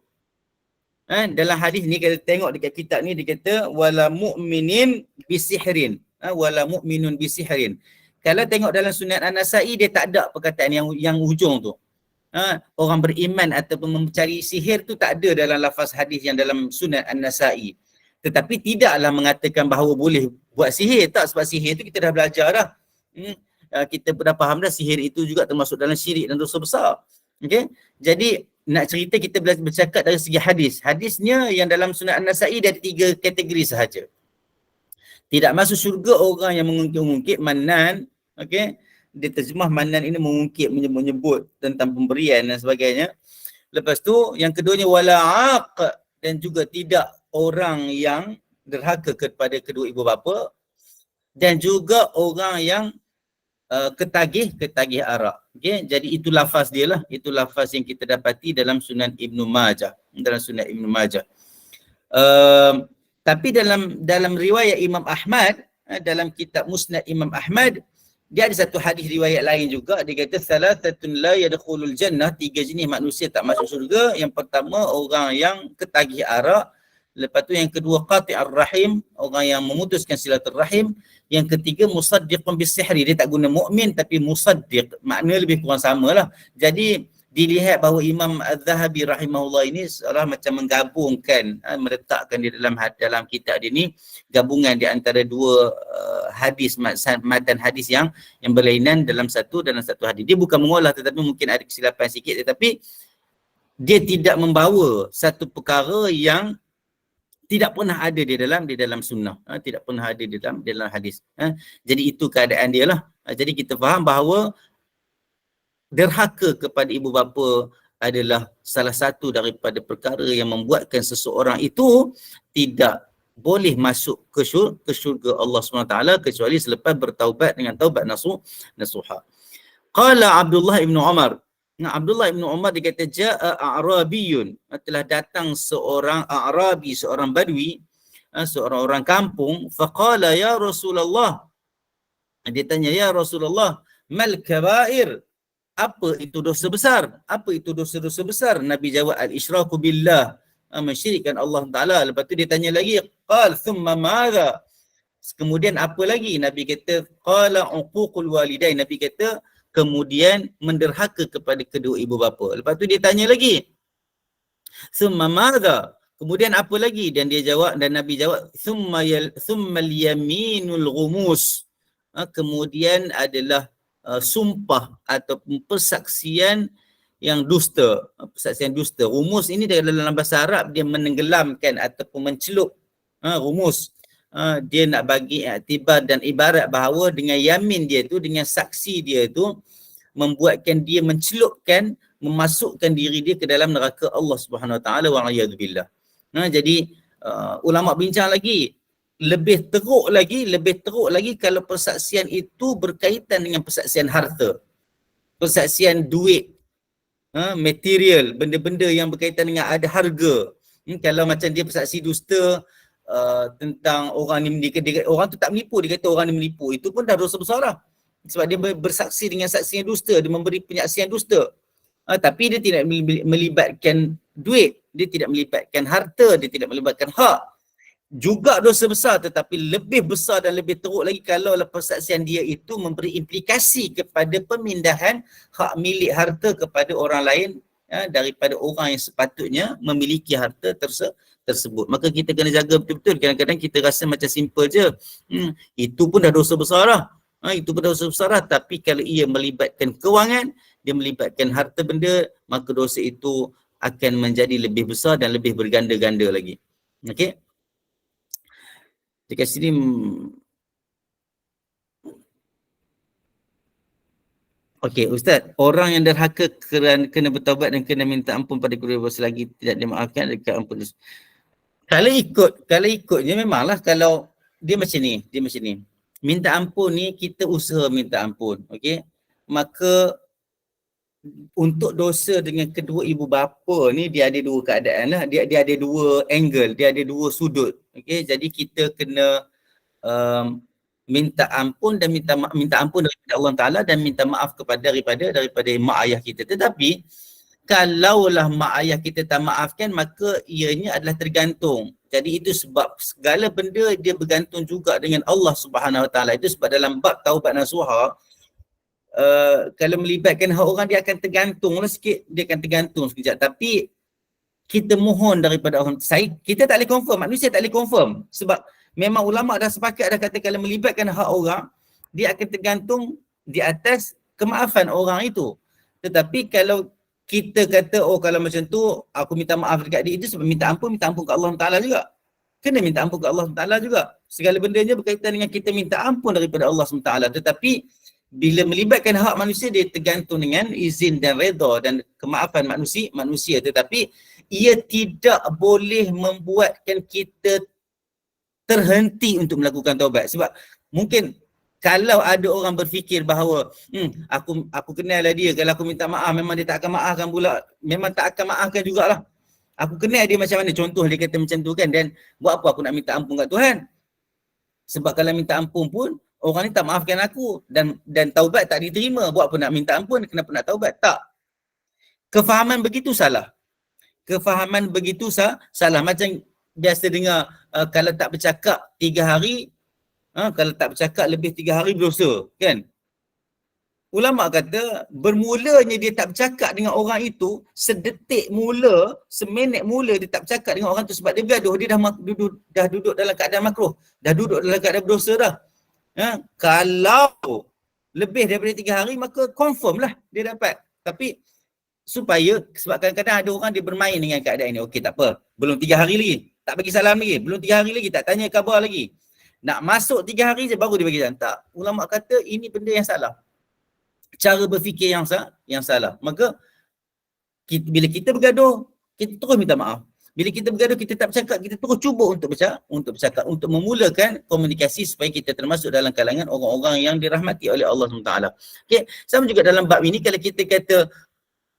S1: Dalam hadis ni kita tengok dekat kitab ni dia kata wala mu'minin bisihrin, wala mu'minun bisihrin. Kalau tengok dalam Sunan An-Nasa'i, dia tak ada perkataan yang ujung tu. Orang beriman ataupun mencari sihir tu tak ada dalam lafaz hadis yang dalam Sunan An-Nasa'i. Tetapi tidaklah mengatakan bahawa boleh buat sihir. Tak, sebab sihir tu kita dah belajar dah. Kita dah faham dah sihir itu juga termasuk dalam syirik dan dosa besar. Okay? Jadi nak cerita kita bercakap dari segi hadis. Hadisnya yang dalam Sunan An-Nasa'i dia ada 3 kategori sahaja. Tidak masuk syurga orang yang mengungkit manan. Okay? Dia terjemah manan ini mengungkit, menyebut tentang pemberian dan sebagainya. Lepas tu yang keduanya wala'aq, dan juga tidak orang yang derhaka kepada kedua ibu bapa, dan juga orang yang ketagih arak. Okay? Jadi itu lafaz dia lah. Itu lafaz yang kita dapati dalam Sunan Ibnu Majah. Dalam Sunan Ibnu Majah. Tapi dalam riwayat Imam Ahmad, dalam kitab Musnad Imam Ahmad, dia ada satu hadis riwayat lain juga. Dia kata thalathatun la yadkhulul jannah, 3 jenis manusia tak masuk syurga. Yang pertama orang yang ketagih arak. Lepas tu yang kedua qati'ar rahim, orang yang memutuskan silaturrahim. Yang ketiga musaddiqun bisihri, dia tak guna mukmin tapi musaddiq, makna lebih kurang samalah. Jadi dilihat bahawa Imam Az-Zahabi rahimahullah ini seolah macam menggabungkan, meletakkan di dalam kitab dia ni gabungan di antara 2 hadis, matan hadis yang berlainan dalam satu hadis. Dia bukan mengolah tetapi mungkin ada kesilapan sikit, tetapi dia tidak membawa satu perkara yang tidak pernah ada di dalam sunnah, tidak pernah ada di dalam hadis. Jadi itu keadaan dia lah. Jadi kita faham bahawa derhaka kepada ibu bapa adalah salah satu daripada perkara yang membuatkan seseorang itu tidak boleh masuk ke syurga Allah SWT kecuali selepas bertaubat dengan taubat nasuha. Qala Abdullah ibn Umar. Abdullah ibn Umar dia kata ja'a a'rabiyun, telah datang seorang A'rabi, seorang badui, seorang orang kampung. Faqala ya Rasulullah, dia tanya ya Rasulullah, mal kabair, apa itu dosa besar? Apa itu dosa-dosa besar? Nabi jawab al-isyraku billah, mensyirikkan Allah Taala. Lepas tu dia tanya lagi, qal thumma madha, kemudian apa lagi? Nabi kata qala uququl walidain, Nabi kata kemudian menderhaka kepada kedua ibu bapa. Lepas tu dia tanya lagi, thumma madha, kemudian apa lagi? Dan Nabi jawab thumma al-yaminul ghumus, kemudian adalah sumpah ataupun persaksian yang dusta. Persaksian dusta. Rumus ini dalam bahasa Arab dia menenggelamkan ataupun mencelup. Rumus. Dia nak bagi iktibar dan ibarat bahawa dengan yamin dia tu, dengan saksi dia tu, membuatkan dia mencelupkan, memasukkan diri dia ke dalam neraka Allah Subhanahu Wa Taala wa a'yadzubillah. Jadi ulama bincang lagi, lebih teruk lagi kalau persaksian itu berkaitan dengan persaksian harta, persaksian duit, material, benda-benda yang berkaitan dengan ada harga. Kalau macam dia bersaksi dusta tentang orang ni orang tu tak menipu, dia kata orang ni menipu, itu pun dah dosa besar lah. Sebab dia bersaksi dengan saksi yang dusta, dia memberi penyaksian dusta. Tapi dia tidak melibatkan duit, dia tidak melibatkan harta, dia tidak melibatkan hak. Juga dosa besar, tetapi lebih besar dan lebih teruk lagi kalau persaksian dia itu memberi implikasi kepada pemindahan hak milik harta kepada orang lain, daripada orang yang sepatutnya memiliki harta tersebut. Maka kita kena jaga betul-betul. Kadang-kadang kita rasa macam simple je. Itu pun dah dosa besar lah. Itu pun dah dosa besar lah. Tapi kalau ia melibatkan kewangan, dia melibatkan harta benda, maka dosa itu akan menjadi lebih besar dan lebih berganda-ganda lagi. Okey. Dekat sini okey, Ustaz, orang yang derhaka kerana kena bertaubat dan kena minta ampun pada kedua bapa selagi tidak dimaafkan dekat ampun. Kalau ikutnya memanglah, kalau dia macam ni. Minta ampun ni kita usaha minta ampun, okey? Maka untuk dosa dengan kedua ibu bapa ni dia ada 2 keadaan lah. Dia ada 2 angle, dia ada 2 sudut. Okey, jadi kita kena minta ampun dan minta ampun daripada Allah Taala dan minta maaf daripada mak ayah kita. Tetapi Kalaulah mak ayah kita tak maafkan, maka ianya adalah tergantung. Jadi itu sebab segala benda dia bergantung juga dengan Allah Subhanahu Wa Taala. Itu sebab dalam bab taubat nasuha, kalau melibatkan hak orang, dia akan tergantunglah sikit, dia akan tergantung sekejap. Tapi kita mohon daripada orang, kita tak boleh confirm, manusia tak boleh confirm. Sebab memang ulama dah sepakat dah kata kalau melibatkan hak orang, dia akan tergantung di atas kemaafan orang itu. Tetapi kalau kita kata, oh kalau macam tu, aku minta maaf dekat dia, itu sebab minta ampun ke Allah Ta'ala juga. Kena minta ampun ke Allah Ta'ala juga. Segala bendanya berkaitan dengan kita minta ampun daripada Allah Ta'ala. Tetapi bila melibatkan hak manusia, dia tergantung dengan izin dan redha dan kemaafan manusia. Tetapi ia tidak boleh membuatkan kita terhenti untuk melakukan taubat. Sebab mungkin kalau ada orang berfikir bahawa aku kenal lah dia, kalau aku minta maaf memang dia tak akan maafkan pula, memang tak akan maafkan jugalah. Aku kenal dia macam mana, contoh dia kata macam tu kan, dan buat apa aku nak minta ampun kat Tuhan? Sebab kalau minta ampun pun orang ni tak maafkan aku dan taubat tak diterima, buat apa nak minta ampun, kenapa nak taubat? Tak. Kefahaman begitu salah. Kefahaman begitu salah. Macam biasa dengar, kalau tak bercakap 3 hari, kalau tak bercakap lebih 3 hari berdosa, kan? Ulama kata bermulanya dia tak bercakap dengan orang itu, sedetik mula, seminit mula dia tak bercakap dengan orang tu sebab dia bergaduh, dia dah duduk dalam keadaan makruh, dah duduk dalam keadaan berdosa dah. Kalau lebih daripada 3 hari, maka confirm lah dia dapat. Tapi supaya, sebab kadang-kadang ada orang dia bermain dengan keadaan ini. Okey, tak apa, belum 3 hari lagi, tak bagi salam lagi, belum 3 hari lagi, tak tanya khabar lagi, nak masuk 3 hari je baru dia bagi salam. Tak, ulama kata ini benda yang salah, cara berfikir yang salah. Maka bila kita bergaduh, kita terus minta maaf. Bila kita bergaduh, kita tak bercakap, kita terus cuba untuk bercakap, untuk memulakan komunikasi supaya kita termasuk dalam kalangan orang-orang yang dirahmati oleh Allah SWT. Okay. Sama juga dalam bab ini, kalau kita kata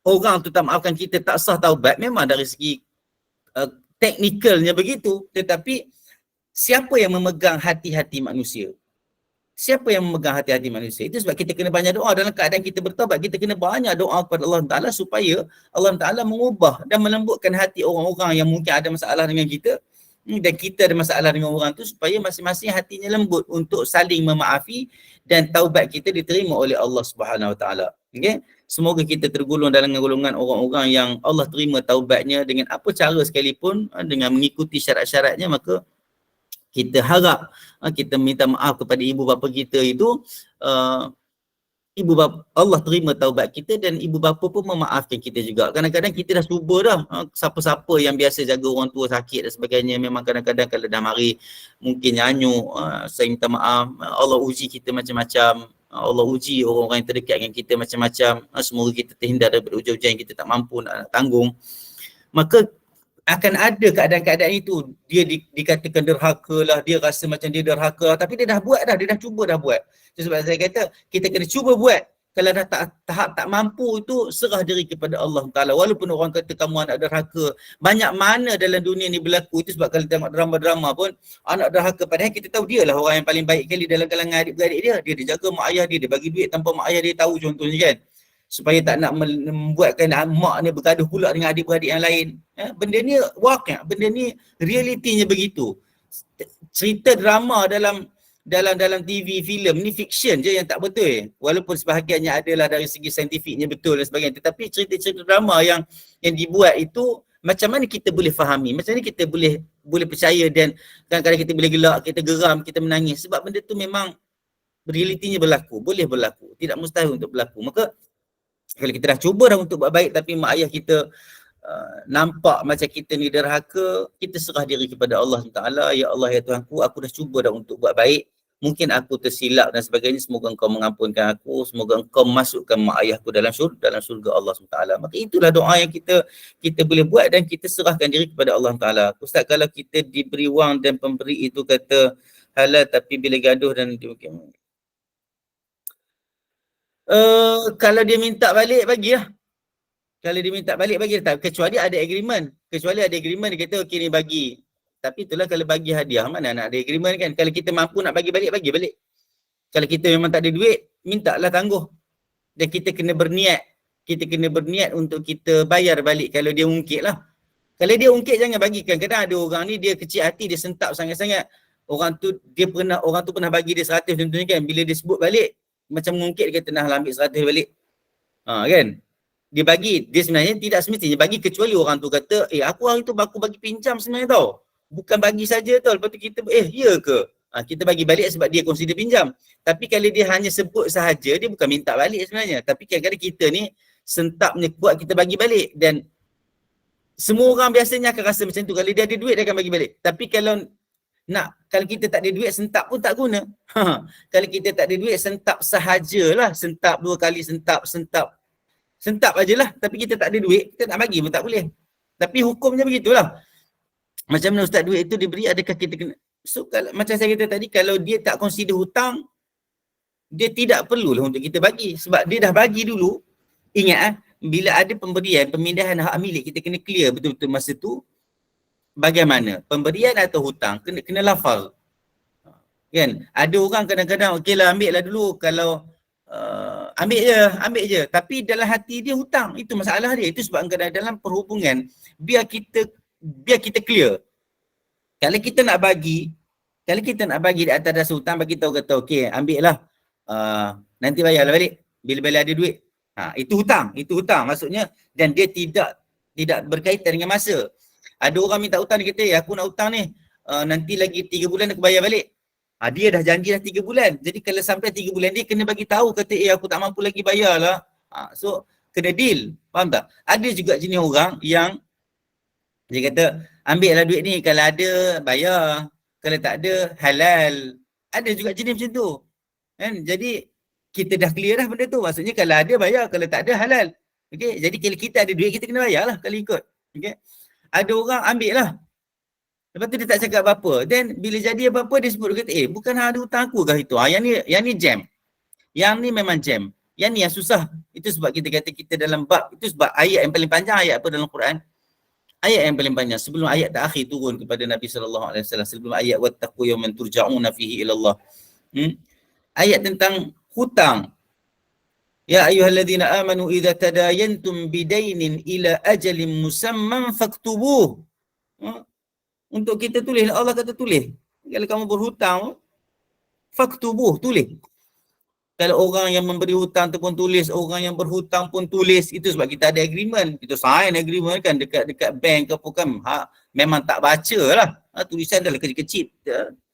S1: orang tu tak maafkan kita, tak sah taubat, memang dari segi teknikalnya begitu. Tetapi siapa yang memegang hati-hati manusia? Siapa yang memegang hati-hati manusia? Itu sebab kita kena banyak doa dalam keadaan kita bertaubat. Kita kena banyak doa kepada Allah Ta'ala supaya Allah Ta'ala mengubah dan melembutkan hati orang-orang yang mungkin ada masalah dengan kita, dan kita ada masalah dengan orang tu, supaya masing-masing hatinya lembut untuk saling memaafi dan taubat kita diterima oleh Allah Subhanahu Wa Ta'ala. Okay? Semoga kita tergolong dalam golongan orang-orang yang Allah terima taubatnya dengan apa cara sekalipun, dengan mengikuti syarat-syaratnya. Maka kita harap, kita minta maaf kepada ibu bapa kita itu, ibu bapa, Allah terima taubat kita dan ibu bapa pun memaafkan kita juga. Kadang-kadang kita dah cuba dah, siapa-siapa yang biasa jaga orang tua sakit dan sebagainya, memang kadang-kadang kalau dah mari mungkin nyanyuk, saya minta maaf, Allah uji kita macam-macam, Allah uji orang-orang yang terdekat dengan kita macam-macam, semoga kita terhindar daripada ujian-ujian yang kita tak mampu nak tanggung. Maka akan ada keadaan-keadaan itu, dia dikatakan derhaka lah, dia rasa macam dia derhaka, tapi dia dah buat dah, dia dah cuba dah buat. Sebab saya kata, kita kena cuba buat. Kalau dah tahap tak mampu itu, serah diri kepada Allah Ta'ala. Walaupun orang kata kamu anak derhaka, banyak mana dalam dunia ni berlaku. Itu sebab kalau tengok drama-drama pun, anak derhaka, padahal kita tahu dia lah orang yang paling baik kali dalam kalangan adik-beradik dia. Dia jaga mak ayah dia bagi duit tanpa mak ayah dia tahu, contohnya kan. Supaya tak nak membuatkan mak ni bergaduh pula dengan adik-beradik yang lain. Benda ni waqi', benda ni realitinya begitu. Cerita drama dalam TV, filem ni fiction je yang tak betul. Walaupun sebahagiannya adalah dari segi saintifiknya betul dan sebagainya. Tetapi cerita-cerita drama yang dibuat itu, macam mana kita boleh fahami? Macam mana kita boleh percaya, dan kadang-kadang kita boleh gelak, kita geram, kita menangis. Sebab benda tu memang realitinya berlaku, boleh berlaku. Tidak mustahil untuk berlaku. Maka kalau kita dah cuba dah untuk buat baik, tapi mak ayah kita nampak macam kita ni derhaka, kita serah diri kepada Allah Ta'ala. Ya Allah, ya Tuhanku, aku dah cuba dah untuk buat baik, mungkin aku tersilap dan sebagainya, semoga engkau mengampunkan aku, semoga engkau masukkan mak ayahku dalam syurga Allah Ta'ala. Maka itulah doa yang kita boleh buat, dan kita serahkan diri kepada Allah Ta'ala. Ustaz, kalau kita diberi wang dan pemberi itu kata halal, tapi bila gaduh dan kalau dia minta balik, bagilah. Kalau dia minta balik, bagi. Kecuali ada agreement. Dia kata okey ni bagi. Tapi itulah kalau bagi hadiah, mana nak ada agreement kan. Kalau kita mampu nak bagi balik, bagi balik. Kalau kita memang tak ada duit, mintalah tangguh. Dan kita kena berniat kita kena berniat untuk kita bayar balik kalau dia ungkit lah. Kalau dia ungkit jangan bagikan. Kadang ada orang ni dia kecil hati, dia sentap sangat-sangat. Orang tu pernah bagi dia 100 contohnya kan. Bila dia sebut balik, macam mengungkit, dia kata nah ambil 100 balik. Kan? Dia bagi, dia sebenarnya tidak semestinya bagi kecuali orang tu kata, aku hari tu aku bagi pinjam sebenarnya tau. Bukan bagi saja tau. Lepas tu kita, ya ke? Kita bagi balik sebab dia consider pinjam. Tapi kalau dia hanya sebut sahaja, dia bukan minta balik sebenarnya. Tapi kadang-kadang kita ni sentapnya kuat kita bagi balik, dan semua orang biasanya akan rasa macam tu. Kalau dia ada duit, dia akan bagi balik. Tapi kalau kita tak ada duit, sentap pun tak guna. Kalau kita tak ada duit, sentap sahajalah. Sentap 2 kali, sentap ajalah. Tapi kita tak ada duit, kita nak bagi pun tak boleh. Tapi hukumnya begitulah. Macam mana ustaz duit itu diberi, adakah kita kena? So, macam saya kata tadi, kalau dia tak consider hutang, dia tidak perlulah untuk kita bagi. Sebab dia dah bagi dulu. Ingat bila ada pemberian, pemindahan hak milik, kita kena clear betul-betul masa tu bagaimana pemberian atau hutang, kena lafaz. Kan? Ada orang kadang-kadang okeylah ambil lah dulu, kalau ambil je, tapi dalam hati dia hutang. Itu masalah dia. Itu sebab kadang dalam perhubungan biar kita clear. Kalau kita nak bagi di atas dasar hutang, bagi tahu kata okey, ambil lah, nanti bayarlah balik bila ada duit. Itu hutang maksudnya, dan dia tidak berkaitan dengan masa. Ada orang minta hutang, dia kata aku nak hutang ni, nanti lagi 3 bulan aku bayar balik. Dia dah janji dah 3 bulan. Jadi kalau sampai 3 bulan dia kena bagi tahu, kata aku tak mampu lagi bayar lah. So kena deal. Faham tak? Ada juga jenis orang yang dia kata ambil lah duit ni, kalau ada bayar, kalau tak ada halal. Ada juga jenis macam tu. Kan? Jadi kita dah clear dah benda tu. Maksudnya kalau ada bayar, kalau tak ada halal. Okay? Jadi kalau kita ada duit, kita kena bayar lah kalau ikut. Okay? Ada orang ambil lah. Lepas tu dia tak cakap apa-apa. Then bila jadi apa-apa dia sebut, dia kata bukan ada hutang aku kah itu. Yang ni jam. Yang ni memang jam. Yang ni yang susah. Itu sebab kita kata kita dalam bab. Itu sebab ayat yang paling panjang, ayat apa dalam Quran? Ayat yang paling panjang. Sebelum ayat terakhir turun kepada Nabi SAW. Sebelum ayat wattaqu yawman turja'una fihi ilallah. Ayat tentang hutang. Ya ayyuhalladzina amanu idza tadayantum bidainin ila ajalin musamman faktubuh. Untuk kita tulis, Allah kata tulis. Kalau kamu berhutang, faktubuh, tulis. Kalau orang yang memberi hutang tu pun tulis, orang yang berhutang pun tulis. Itu sebab kita ada agreement. Kita sign agreement kan dekat bank ke apa kan. Memang tak baca lah. Tulisan dah kecil-kecil.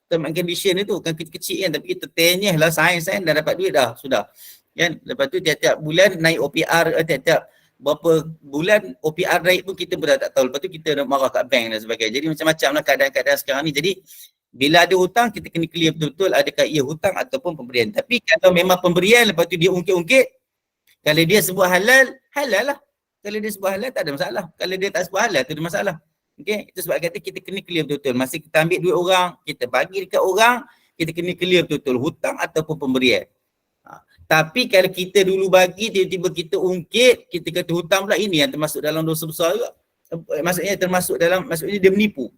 S1: Term and condition itu kan kecil-kecil kan. Tapi kita tenyeh lah, sign dah dapat duit dah. Sudah. Kan? Lepas tu tiap-tiap bulan naik OPR, tiap-tiap berapa bulan OPR naik pun kita pun dah tak tahu. Lepas tu kita nak marah kat bank dan sebagainya. Jadi macam-macam lah keadaan-keadaan sekarang ni. Jadi bila ada hutang, kita kena clear betul-betul adakah ia hutang ataupun pemberian. Tapi kalau memang pemberian, lepas tu dia ungkit-ungkit, kalau dia sebut halal, halal lah. Kalau dia sebut halal, tak ada masalah. Kalau dia tak sebut halal, tu ada masalah. Okay? Itu sebab kata kita kena clear betul-betul. Masa kita ambil duit orang, kita bagi dekat orang, kita kena clear betul-betul hutang ataupun pemberian. Tapi kalau kita dulu bagi, tiba-tiba kita ungkit, kita kata hutang pula, ini yang termasuk dalam dosa besar juga. Maksudnya maksudnya dia menipu.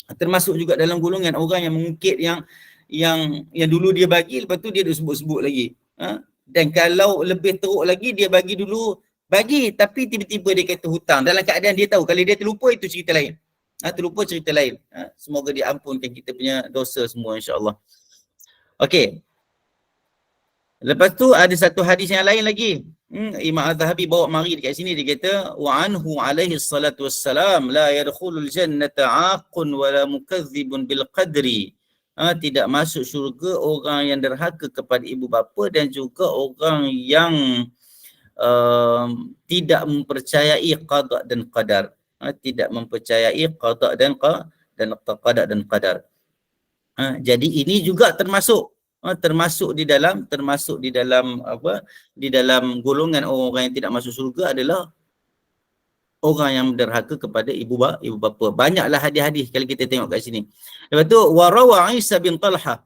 S1: Termasuk juga dalam golongan orang yang mengungkit yang dulu dia bagi, lepas tu dia dah sebut-sebut lagi. Dan kalau lebih teruk lagi, dia bagi dulu, tapi tiba-tiba dia kata hutang. Dalam keadaan dia tahu, kalau dia terlupa itu cerita lain. Terlupa cerita lain. Semoga dia ampunkan kita punya dosa semua insya-Allah. Okey. Lepas tu ada satu hadis yang lain lagi. Imam Az-Zahabi bawa mari dekat sini, dia kata wa anhu alaihi salatu wassalam la yadkhulul jannata 'aqun wala mukadzibun bil qadri. Tidak masuk syurga orang yang derhaka kepada ibu bapa dan juga orang yang tidak mempercayai qada dan qadar. Tidak mempercayai qada dan qada dan qadar. Jadi ini juga termasuk di dalam golongan orang yang tidak masuk surga adalah orang yang derhaka kepada ibu bapa. Banyaklah hadis-hadis kalau kita tengok kat sini. Lepas tu rawa Isa bin Talha.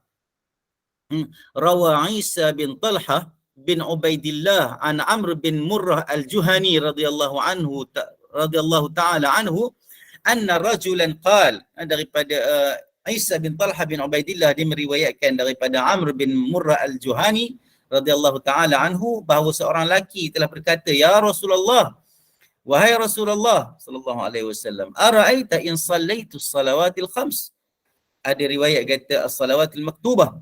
S1: Rawa Isa bin Talha bin Ubaidillah an Amr bin Murrah al-Juhani radhiyallahu ta'ala anhu anna rajulan qala, daripada Isa bin Talha bin Ubaidillah, dia meriwayatkan daripada Amr bin Murrah al-Juhani radhiyallahu taala anhu bahawa seorang lelaki telah berkata, "Ya Rasulullah, wahai Rasulullah sallallahu alaihi wasallam, ara'aita in sallaitu salawatil khams?" Ada riwayat kata as-salawatil maktubah.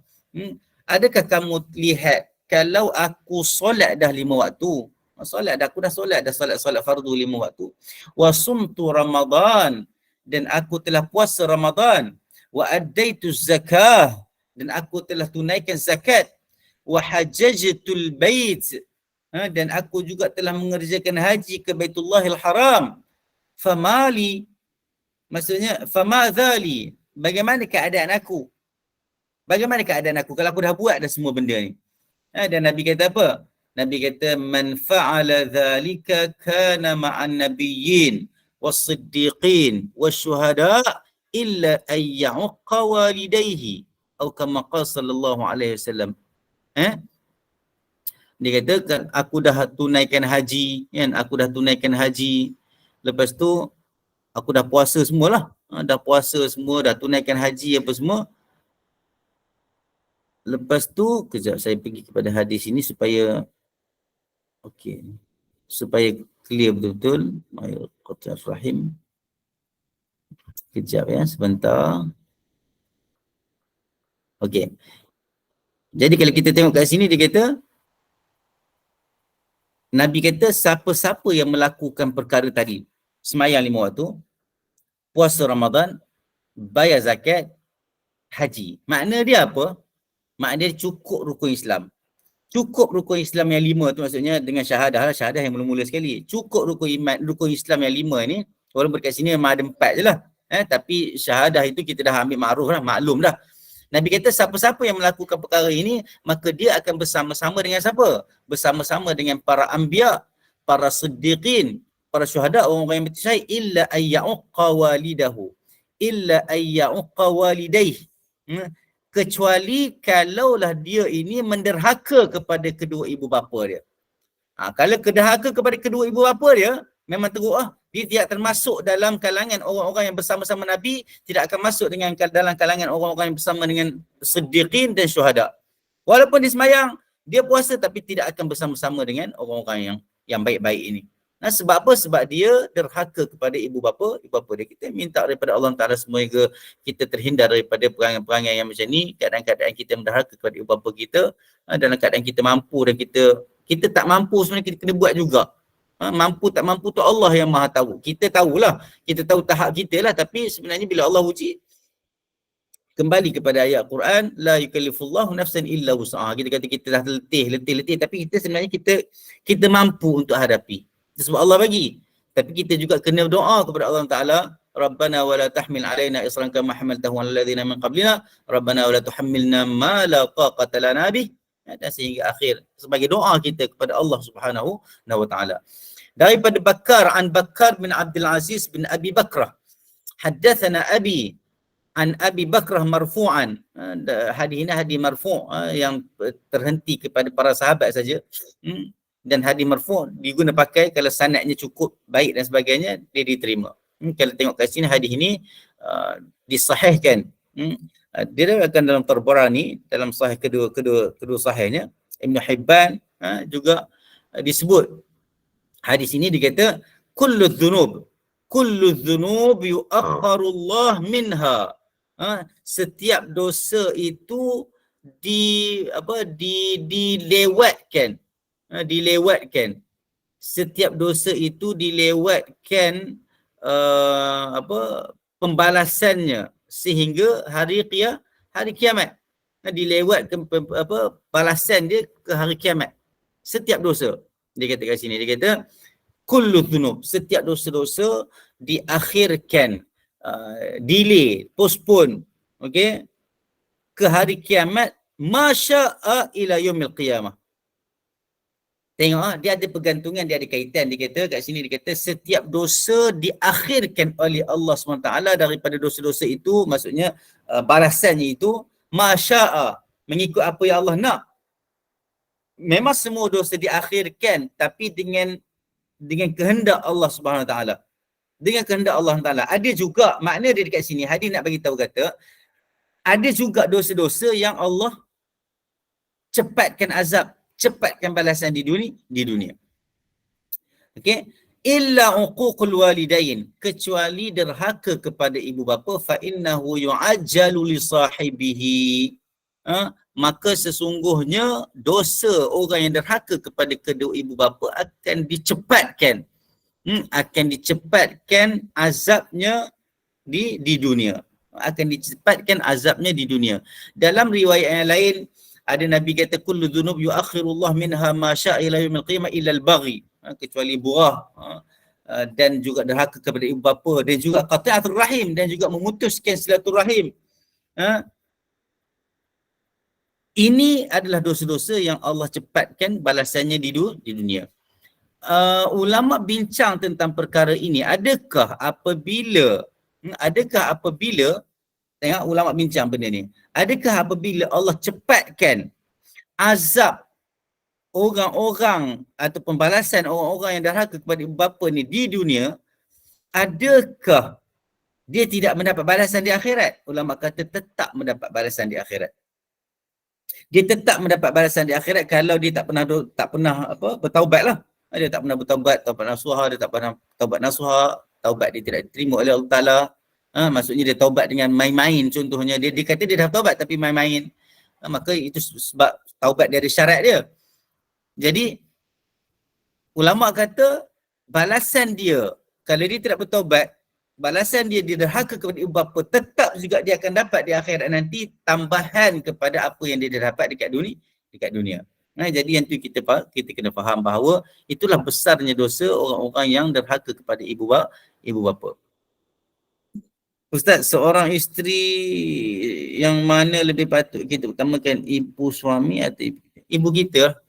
S1: Adakah kamu lihat kalau aku solat dah 5 waktu? Aku dah solat fardu 5 waktu. Wa sumtu Ramadan, dan aku telah puasa Ramadan. Wa addaitu zakah, dan aku telah tunaikan zakat. Wa hajjajtul bait, dan aku juga telah mengerjakan haji ke Baitullahil Haram. Famali, maksudnya famadzali, bagaimana keadaan aku? Bagaimana keadaan aku kalau aku dah buat dah semua benda ni? Dan Nabi kata apa? Nabi kata, "Man fa'ala dhalika kana ma'an nabiyyin was-siddiqin wasyuhada illa ay ya'uqqa walidayhi." Atau kama qala sallallahu alaihi wasallam. Dia kata, kan aku dah tunaikan haji, kan? Aku dah tunaikan haji. Lepas tu aku dah puasa semualah. Dah puasa semua, dah tunaikan haji apa semua. Lepas tu, kejap saya pergi kepada hadis ini supaya supaya clear betul-betul. Qat'ir rahim. Kejap ya, sebentar. Okey. Jadi kalau kita tengok kat sini, dia kata, Nabi kata siapa-siapa yang melakukan perkara tadi, sembahyang 5 waktu, puasa Ramadan, bayar zakat, haji. Makna dia apa? Makna dia cukup rukun Islam. Cukup rukun Islam yang 5 tu, maksudnya dengan syahadah yang mula-mula sekali. Cukup rukun Islam yang 5 ni, walaupun kat sini memang ada 4 je lah. Tapi syahadah itu kita dah ambil makruf dah, maklum dah. Nabi kata siapa-siapa yang melakukan perkara ini, maka dia akan bersama-sama dengan siapa? Bersama-sama dengan para anbiya, para siddiqin, para syuhada, orang-orang yang mati syahid, illa ayya'uqqa walidahu. Illa ayya'uqqa walidayh. Kecuali kalaulah dia ini menderhaka kepada kedua ibu bapa dia. Kalau derhaka kepada kedua ibu bapa dia, memang teruk dia tidak termasuk dalam kalangan orang-orang yang bersama-sama Nabi, tidak akan masuk dalam kalangan orang-orang yang bersama dengan siddiqin dan syuhada. Walaupun dia sembahyang, dia puasa, tapi tidak akan bersama-sama dengan orang-orang yang baik-baik ini. Sebab apa? Sebab dia derhaka kepada ibu bapa dia. Kita minta daripada Allah Ta'ala semoga kita terhindar daripada perangai-perangai yang macam ni, keadaan-keadaan kita menderhaka kepada ibu bapa kita, dalam keadaan kita mampu dan kita tak mampu, sebenarnya kita kena buat juga. Mampu tak mampu tu Allah yang maha tahu. Kita tahulah, kita tahu tahap kita lah, tapi sebenarnya bila Allah uji, kembali kepada ayat Quran, la yukallifullahu nafsan illa wus'aha. Kita kata kita dah letih, tapi kita sebenarnya kita mampu untuk hadapi. Itu sebab Allah bagi. Tapi kita juga kena doa kepada Allah Ta'ala, Rabbana wa la tahmil alaina isran kama hamaltahu 'alal ladzina min qablina, Rabbana wa la tuhammilna ma la taqata lana bih. Dan sehingga akhir, sebagai doa kita kepada Allah Subhanahu wa Ta'ala. Daripada Bakar bin Abdul Aziz bin Abi Bakrah, haddatsana Abi an Abi Bakrah marfu'an. Hadis ini hadis marfu' yang terhenti kepada para sahabat saja. Dan hadis marfu' diguna pakai kalau sanadnya cukup baik dan sebagainya, dia diterima. Kalau tengok kat sini hadis ini disahihkan. Dia akan dalam Tabrani, dalam sahih kedua sahihnya. Ibn Hibban juga disebut. Hadis ini dikata kullu dhunub yu'akharullah minha. Setiap dosa itu dilewatkan. Setiap dosa itu dilewatkan pembalasannya sehingga hari kiamat. Dilewatkan balasan dia ke hari kiamat. Setiap dosa. Dia kata kat sini, dia kata kullu dhunub, setiap dosa-dosa diakhirkan, delay, postpone, okey, ke hari kiamat, masya'a ila yaumil qiyamah. Tengok dia ada pergantungan, dia ada kaitan. Dia kata kat sini, dia kata setiap dosa diakhirkan oleh Allah SWT daripada dosa-dosa itu, maksudnya balasannya itu masya'a, mengikut apa yang Allah nak. Memang semua dosa diakhirkan, tapi dengan kehendak Allah Subhanahu Wa Taala. Dengan kehendak Allah Taala. Ada juga makna dia dekat sini, hadis nak bagi tahu kata, ada juga dosa-dosa yang Allah cepatkan azab cepatkan balasan di dunia. Okey, illa uququl walidain, kecuali derhaka kepada ibu bapa, fa innahu yu'ajjalu li sahibihi. Maka sesungguhnya dosa orang yang derhaka kepada kedua ibu bapa akan dicepatkan. Akan dicepatkan azabnya di dunia. Akan dicepatkan azabnya di dunia. Dalam riwayat yang lain ada Nabi kata kullu dhunub yuakhirullah minha ma syaa ila yaumil qiyamah illa al-baghi, kecuali burah dan juga derhaka kepada ibu bapa, dan juga qati'atul rahim, dan juga memutuskan silaturahim. Ini adalah dosa-dosa yang Allah cepatkan balasannya di dunia. Ulama bincang tentang perkara ini. Adakah apabila tengok ulama bincang benda ni, adakah apabila Allah cepatkan azab orang-orang atau pembalasan orang-orang yang derhaka kepada ibu bapa ni di dunia, adakah dia tidak mendapat balasan di akhirat? Ulama kata tetap mendapat balasan di akhirat. Dia tetap mendapat balasan di akhirat kalau dia tak pernah bertaubat lah. Dia tak pernah bertaubat, taubat nasuha, dia tak pernah taubat nasuha, taubat dia tidak diterima oleh Allah Ta'ala. Maksudnya dia taubat dengan main-main, contohnya. Dia kata dia dah taubat tapi main-main. Maka itu sebab taubat dia ada syarat dia. Jadi, ulama kata balasan dia, kalau dia tidak bertaubat, balasan dia derhaka kepada ibu bapa, tetap juga dia akan dapat di akhirat nanti tambahan kepada apa yang dia dah dapat dekat dunia. Jadi yang tu kita kena faham bahawa itulah besarnya dosa orang-orang yang derhaka kepada ibu bapa. Ustaz, seorang isteri yang mana lebih patut kita utamakan, ibu suami atau ibu kita?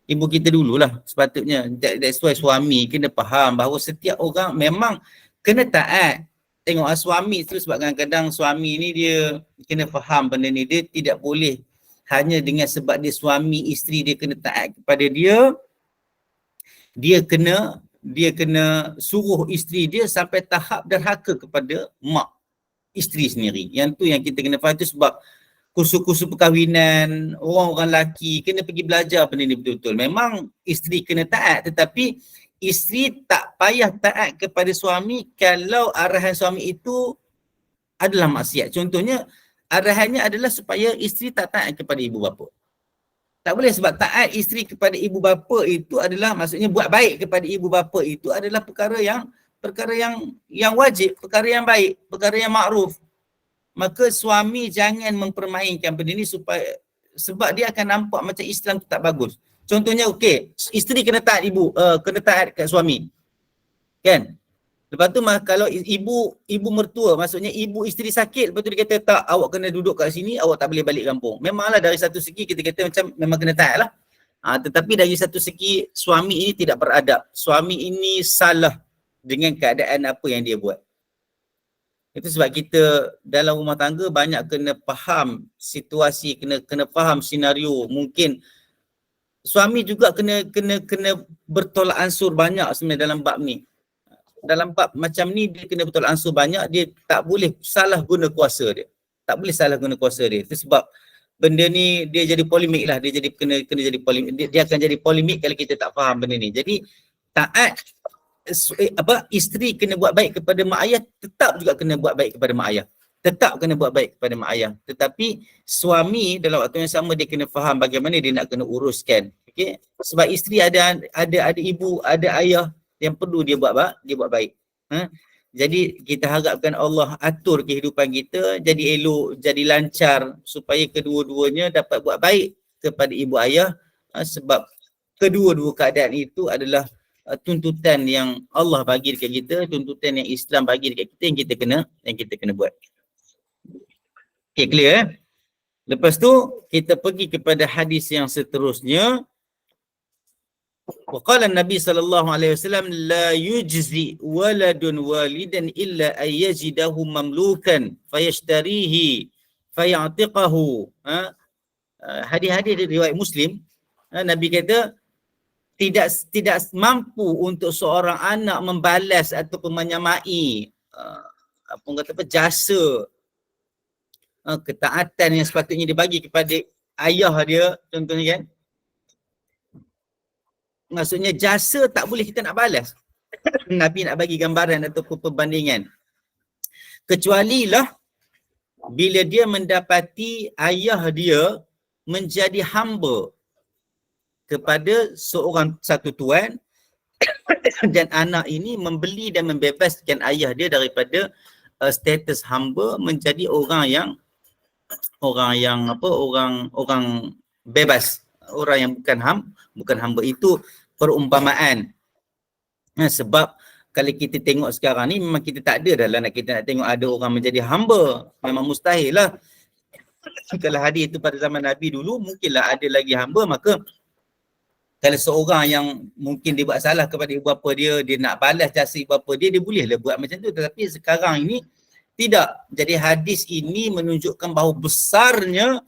S1: Ibu kita dululah sepatutnya. That's why suami kena faham bahawa setiap orang memang kena taat. Tengok suami tu, sebab kadang-kadang suami ni dia kena faham benda ni. Dia tidak boleh hanya dengan sebab dia suami, isteri dia kena taat kepada dia, dia kena suruh isteri dia sampai tahap derhaka kepada mak isteri sendiri. Yang tu yang kita kena faham. Tu sebab kursus-kursus perkahwinan, orang-orang lelaki kena pergi belajar benda ni betul-betul. Memang isteri kena taat, tetapi isteri tak payah taat kepada suami kalau arahan suami itu adalah maksiat. Contohnya, arahannya adalah supaya isteri tak taat kepada ibu bapa. Tak boleh, sebab taat isteri kepada ibu bapa itu adalah, maksudnya buat baik kepada ibu bapa itu adalah perkara yang wajib, perkara yang baik, perkara yang makruf. Maka suami jangan mempermainkan benda ni sebab dia akan nampak macam Islam tu tak bagus. Contohnya, okey, isteri kena taat kena taat kat suami. Kan? Lepas tu kalau ibu mertua, maksudnya ibu isteri sakit, lepas tu dia kata tak, awak kena duduk kat sini, awak tak boleh balik kampung. Memanglah dari satu segi kita kata macam memang kena taat lah. Tetapi dari satu segi suami ini tidak beradab. Suami ini salah dengan keadaan apa yang dia buat. Itu sebab kita dalam rumah tangga banyak kena faham situasi, kena faham senario. Mungkin suami juga kena bertolak ansur banyak sebenarnya dalam bab ni. Dalam bab macam ni dia kena bertolak ansur banyak, dia tak boleh salah guna kuasa dia. Tak boleh salah guna kuasa dia. Itu sebab benda ni dia jadi polemik lah, dia jadi kena jadi polemik. Dia akan jadi polemik kalau kita tak faham benda ni. Jadi taat isteri kena buat baik kepada mak ayah, tetap juga kena buat baik kepada mak ayah. Tetap kena buat baik kepada mak ayah. Tetapi suami dalam waktu yang sama dia kena faham bagaimana dia nak kena uruskan. Okey? Sebab isteri ada ibu, ada ayah yang perlu dia buat baik. Jadi kita harapkan Allah atur kehidupan kita jadi elok, jadi lancar supaya kedua-duanya dapat buat baik kepada ibu ayah, sebab kedua-dua keadaan itu adalah tuntutan yang Allah bagi dekat kita, tuntutan yang Islam bagi dekat kita, yang kita kena buat. Okay, clear Lepas tu kita pergi kepada hadis yang seterusnya. Waqala Nabi sallallahu alaihi wasallam la yujzi waladun walidan illa ay yajidahu mamlukan fayashtarihi fayatiqahu. Hadis-hadis dari riwayat Muslim, Nabi kata tidak mampu untuk seorang anak membalas ataupun menyamai jasa ketaatan yang sepatutnya dibagi kepada ayah dia, contohnya kan. maksudnya jasa tak boleh kita nak balas. Nabi nak bagi gambaran ataupun perbandingan. Kecuali lah bila dia mendapati ayah dia menjadi hamba kepada seorang satu tuan dan anak ini membeli dan membebaskan ayah dia daripada status hamba menjadi orang bebas, orang yang bukan hamba. Itu perumpamaan. Sebab kalau kita tengok sekarang ni memang kita tak ada dah lah kita nak tengok ada orang menjadi hamba. Memang mustahil lah. Kalau hadis itu pada zaman Nabi dulu mungkinlah ada lagi hamba, maka kalau seorang yang mungkin dia buat salah kepada ibu bapa dia, dia nak balas jasa ibu bapa dia, dia bolehlah buat macam tu. Tetapi sekarang ini tidak. Jadi hadis ini menunjukkan bahawa besarnya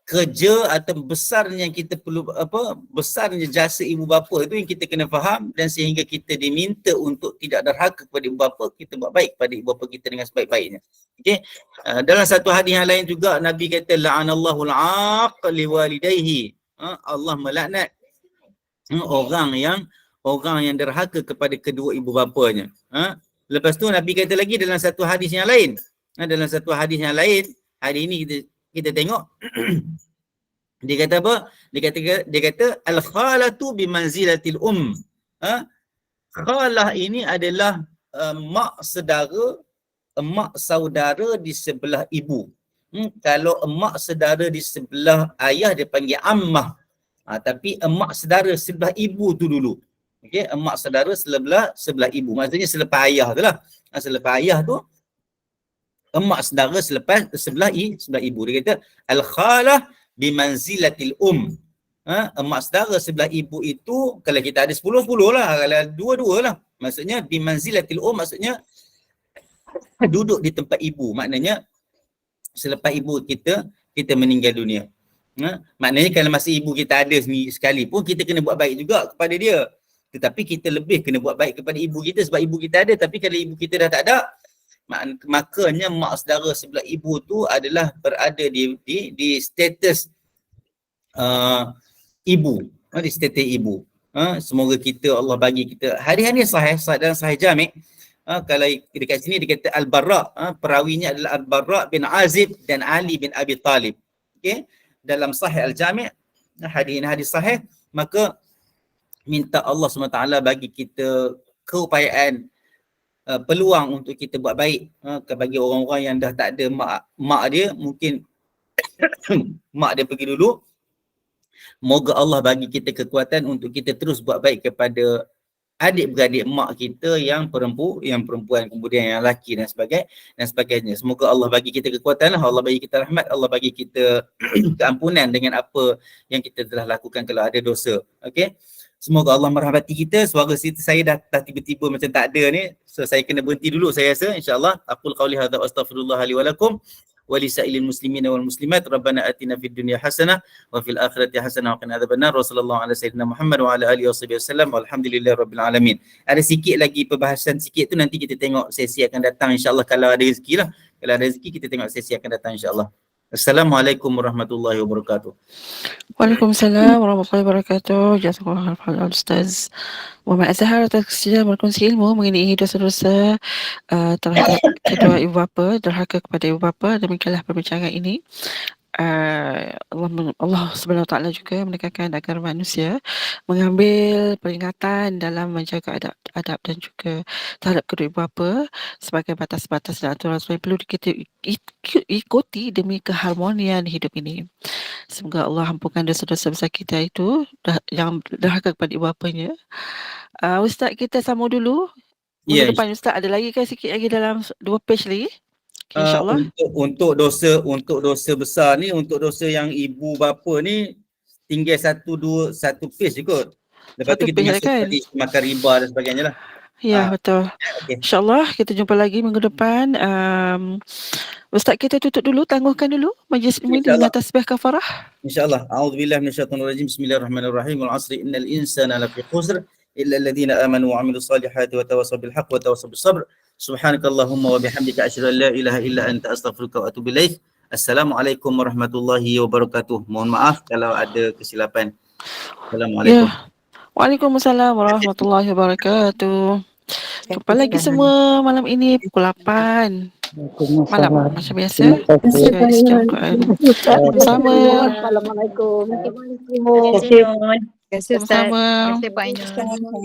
S1: kerja atau besarnya yang kita perlu besarnya jasa ibu bapa itu yang kita kena faham, dan sehingga kita diminta untuk tidak derhaka kepada ibu bapa, kita buat baik kepada ibu bapa kita dengan sebaik-baiknya. Okey. Dalam satu hadis yang lain juga Nabi kata la'anallahu al-'aq liwalidayhi. Allah melaknat orang yang derhaka kepada kedua ibu bapanya. Lepas tu Nabi kata lagi dalam satu hadis yang lain. Hari ini kita tengok dia kata apa? Dia kata al-khalatu bimanzilatil Khalah ini adalah mak saudara di sebelah ibu. Kalau emak saudara di sebelah ayah dia panggil ammah. Tapi emak saudara sebelah ibu tu dulu. Okey, emak saudara sebelah ibu. Maksudnya selepas ayah tu lah. Selepas ayah tu emak saudara sebelah ibu. Dia kata al-khalah bimanzilatil emak saudara sebelah ibu itu kalau kita ada 10 lah, kalau dua lah. Maksudnya bimanzilatil maksudnya duduk di tempat ibu. Maknanya selepas ibu kita meninggal dunia. Maknanya kalau masa ibu kita ada sekali pun kita kena buat baik juga kepada dia. Tetapi kita lebih kena buat baik kepada ibu kita sebab ibu kita ada. Tapi kalau ibu kita dah tak ada, makanya mak saudara sebelah ibu tu adalah berada di status ibu. Di status ibu. Semoga Allah bagi kita hadis-hadis sahih dalam Sahih Jami'. Kalau dekat sini dia kata Al-Barra', perawinya adalah Al-Barra' bin Azib dan Ali bin Abi Talib. Okey, dalam Sahih Al-Jami', hadis sahih, maka minta Allah SWT bagi kita keupayaan, peluang untuk kita buat baik bagi orang-orang yang dah tak ada mak dia, mungkin mak dia pergi dulu. Moga Allah bagi kita kekuatan untuk kita terus buat baik kepada adik-beradik mak kita yang perempuan, kemudian yang lelaki dan sebagainya. Semoga Allah bagi kita kekuatan, Allah bagi kita rahmat, Allah bagi kita keampunan dengan apa yang kita telah lakukan kalau ada dosa. Okey. Semoga Allah merahmati kita. Suara saya dah tiba-tiba macam tak ada ni. So saya kena berhenti dulu saya rasa, insya-Allah. Aqul qauli hadza wa astaghfirullah li wa lakum wa li sa'ilil muslimina wal muslimat. Rabbana atina fid dunya hasanah wa fil akhirati hasanah wa qina adzabannar. Wa sallallahu ala sayyidina Muhammad wa ala alihi wasallam. Walhamdulillahirabbil alamin. Ada sikit lagi perbahasan sikit tu, nanti kita tengok sesi akan datang insya-Allah kalau ada rezeki lah. Kalau ada rezeki kita tengok sesi akan datang insya-Allah. Assalamualaikum warahmatullahi wabarakatuh.
S2: Waalaikumsalam warahmatullahi wabarakatuh. Jazakallahu khairan Ustaz Muhammad Azhar atas kesediaan berkongsi ilmu mengenai dosa-dosa terhadap kedua ibu bapa, derhaka kepada ibu bapa. Demikianlah perbincangan ini. Allah Subhanahu Wa Taala juga menekankan agar manusia mengambil peringatan dalam menjaga adab dan juga terhadap kedua ibu bapa sebagai batas-batas dan aturan yang perlu kita ikuti demi keharmonian hidup ini. Semoga Allah ampunkan dosa-dosa besar kita itu yang derhaka kepada ibu bapanya. Ustaz, kita sambung dulu. Minggu depan Ustaz ada lagi kan sikit lagi dalam 2 page lagi? Okay, InsyaAllah.
S1: Untuk dosa besar ni, untuk dosa yang ibu bapa ni tinggal satu page kot. Lepas tu kita masuk tadi makan riba dan sebagainya lah.
S2: Ya, betul. Okay. InsyaAllah kita jumpa lagi minggu depan. Ustaz, kita tutup dulu, tangguhkan dulu majlis ini dengan tasbih kafarah.
S1: InsyaAllah. A'udzubillahi minasyaitonirrajim. Bismillahirrahmanirrahim. Wal 'asri innal insana lafi khusr illa alladhina amanu wa 'amilus solihati wa tawassaw bil haqq wa tawassaw bis sabr. Subhanakallahumma wa bihamdika asyhadu an la ilaha illa anta astaghfiruka wa atubu ilaik. Assalamualaikum warahmatullahi wabarakatuh. Mohon maaf kalau ada kesilapan. Assalamualaikum.
S2: Waalaikumsalam warahmatullahi wabarakatuh. Jumpa lagi semua malam ini pukul 8 malam macam biasa. Jika sejam Quran sama-sama.
S3: Assalamualaikum.
S4: Terima kasih Nun. Terima kasih Ustaz.
S2: Sama-sama.
S4: Terima kasih Pak Ainun.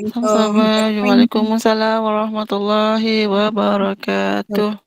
S2: Sama-sama. Waalaikumsalam warahmatullahi wabarakatuh.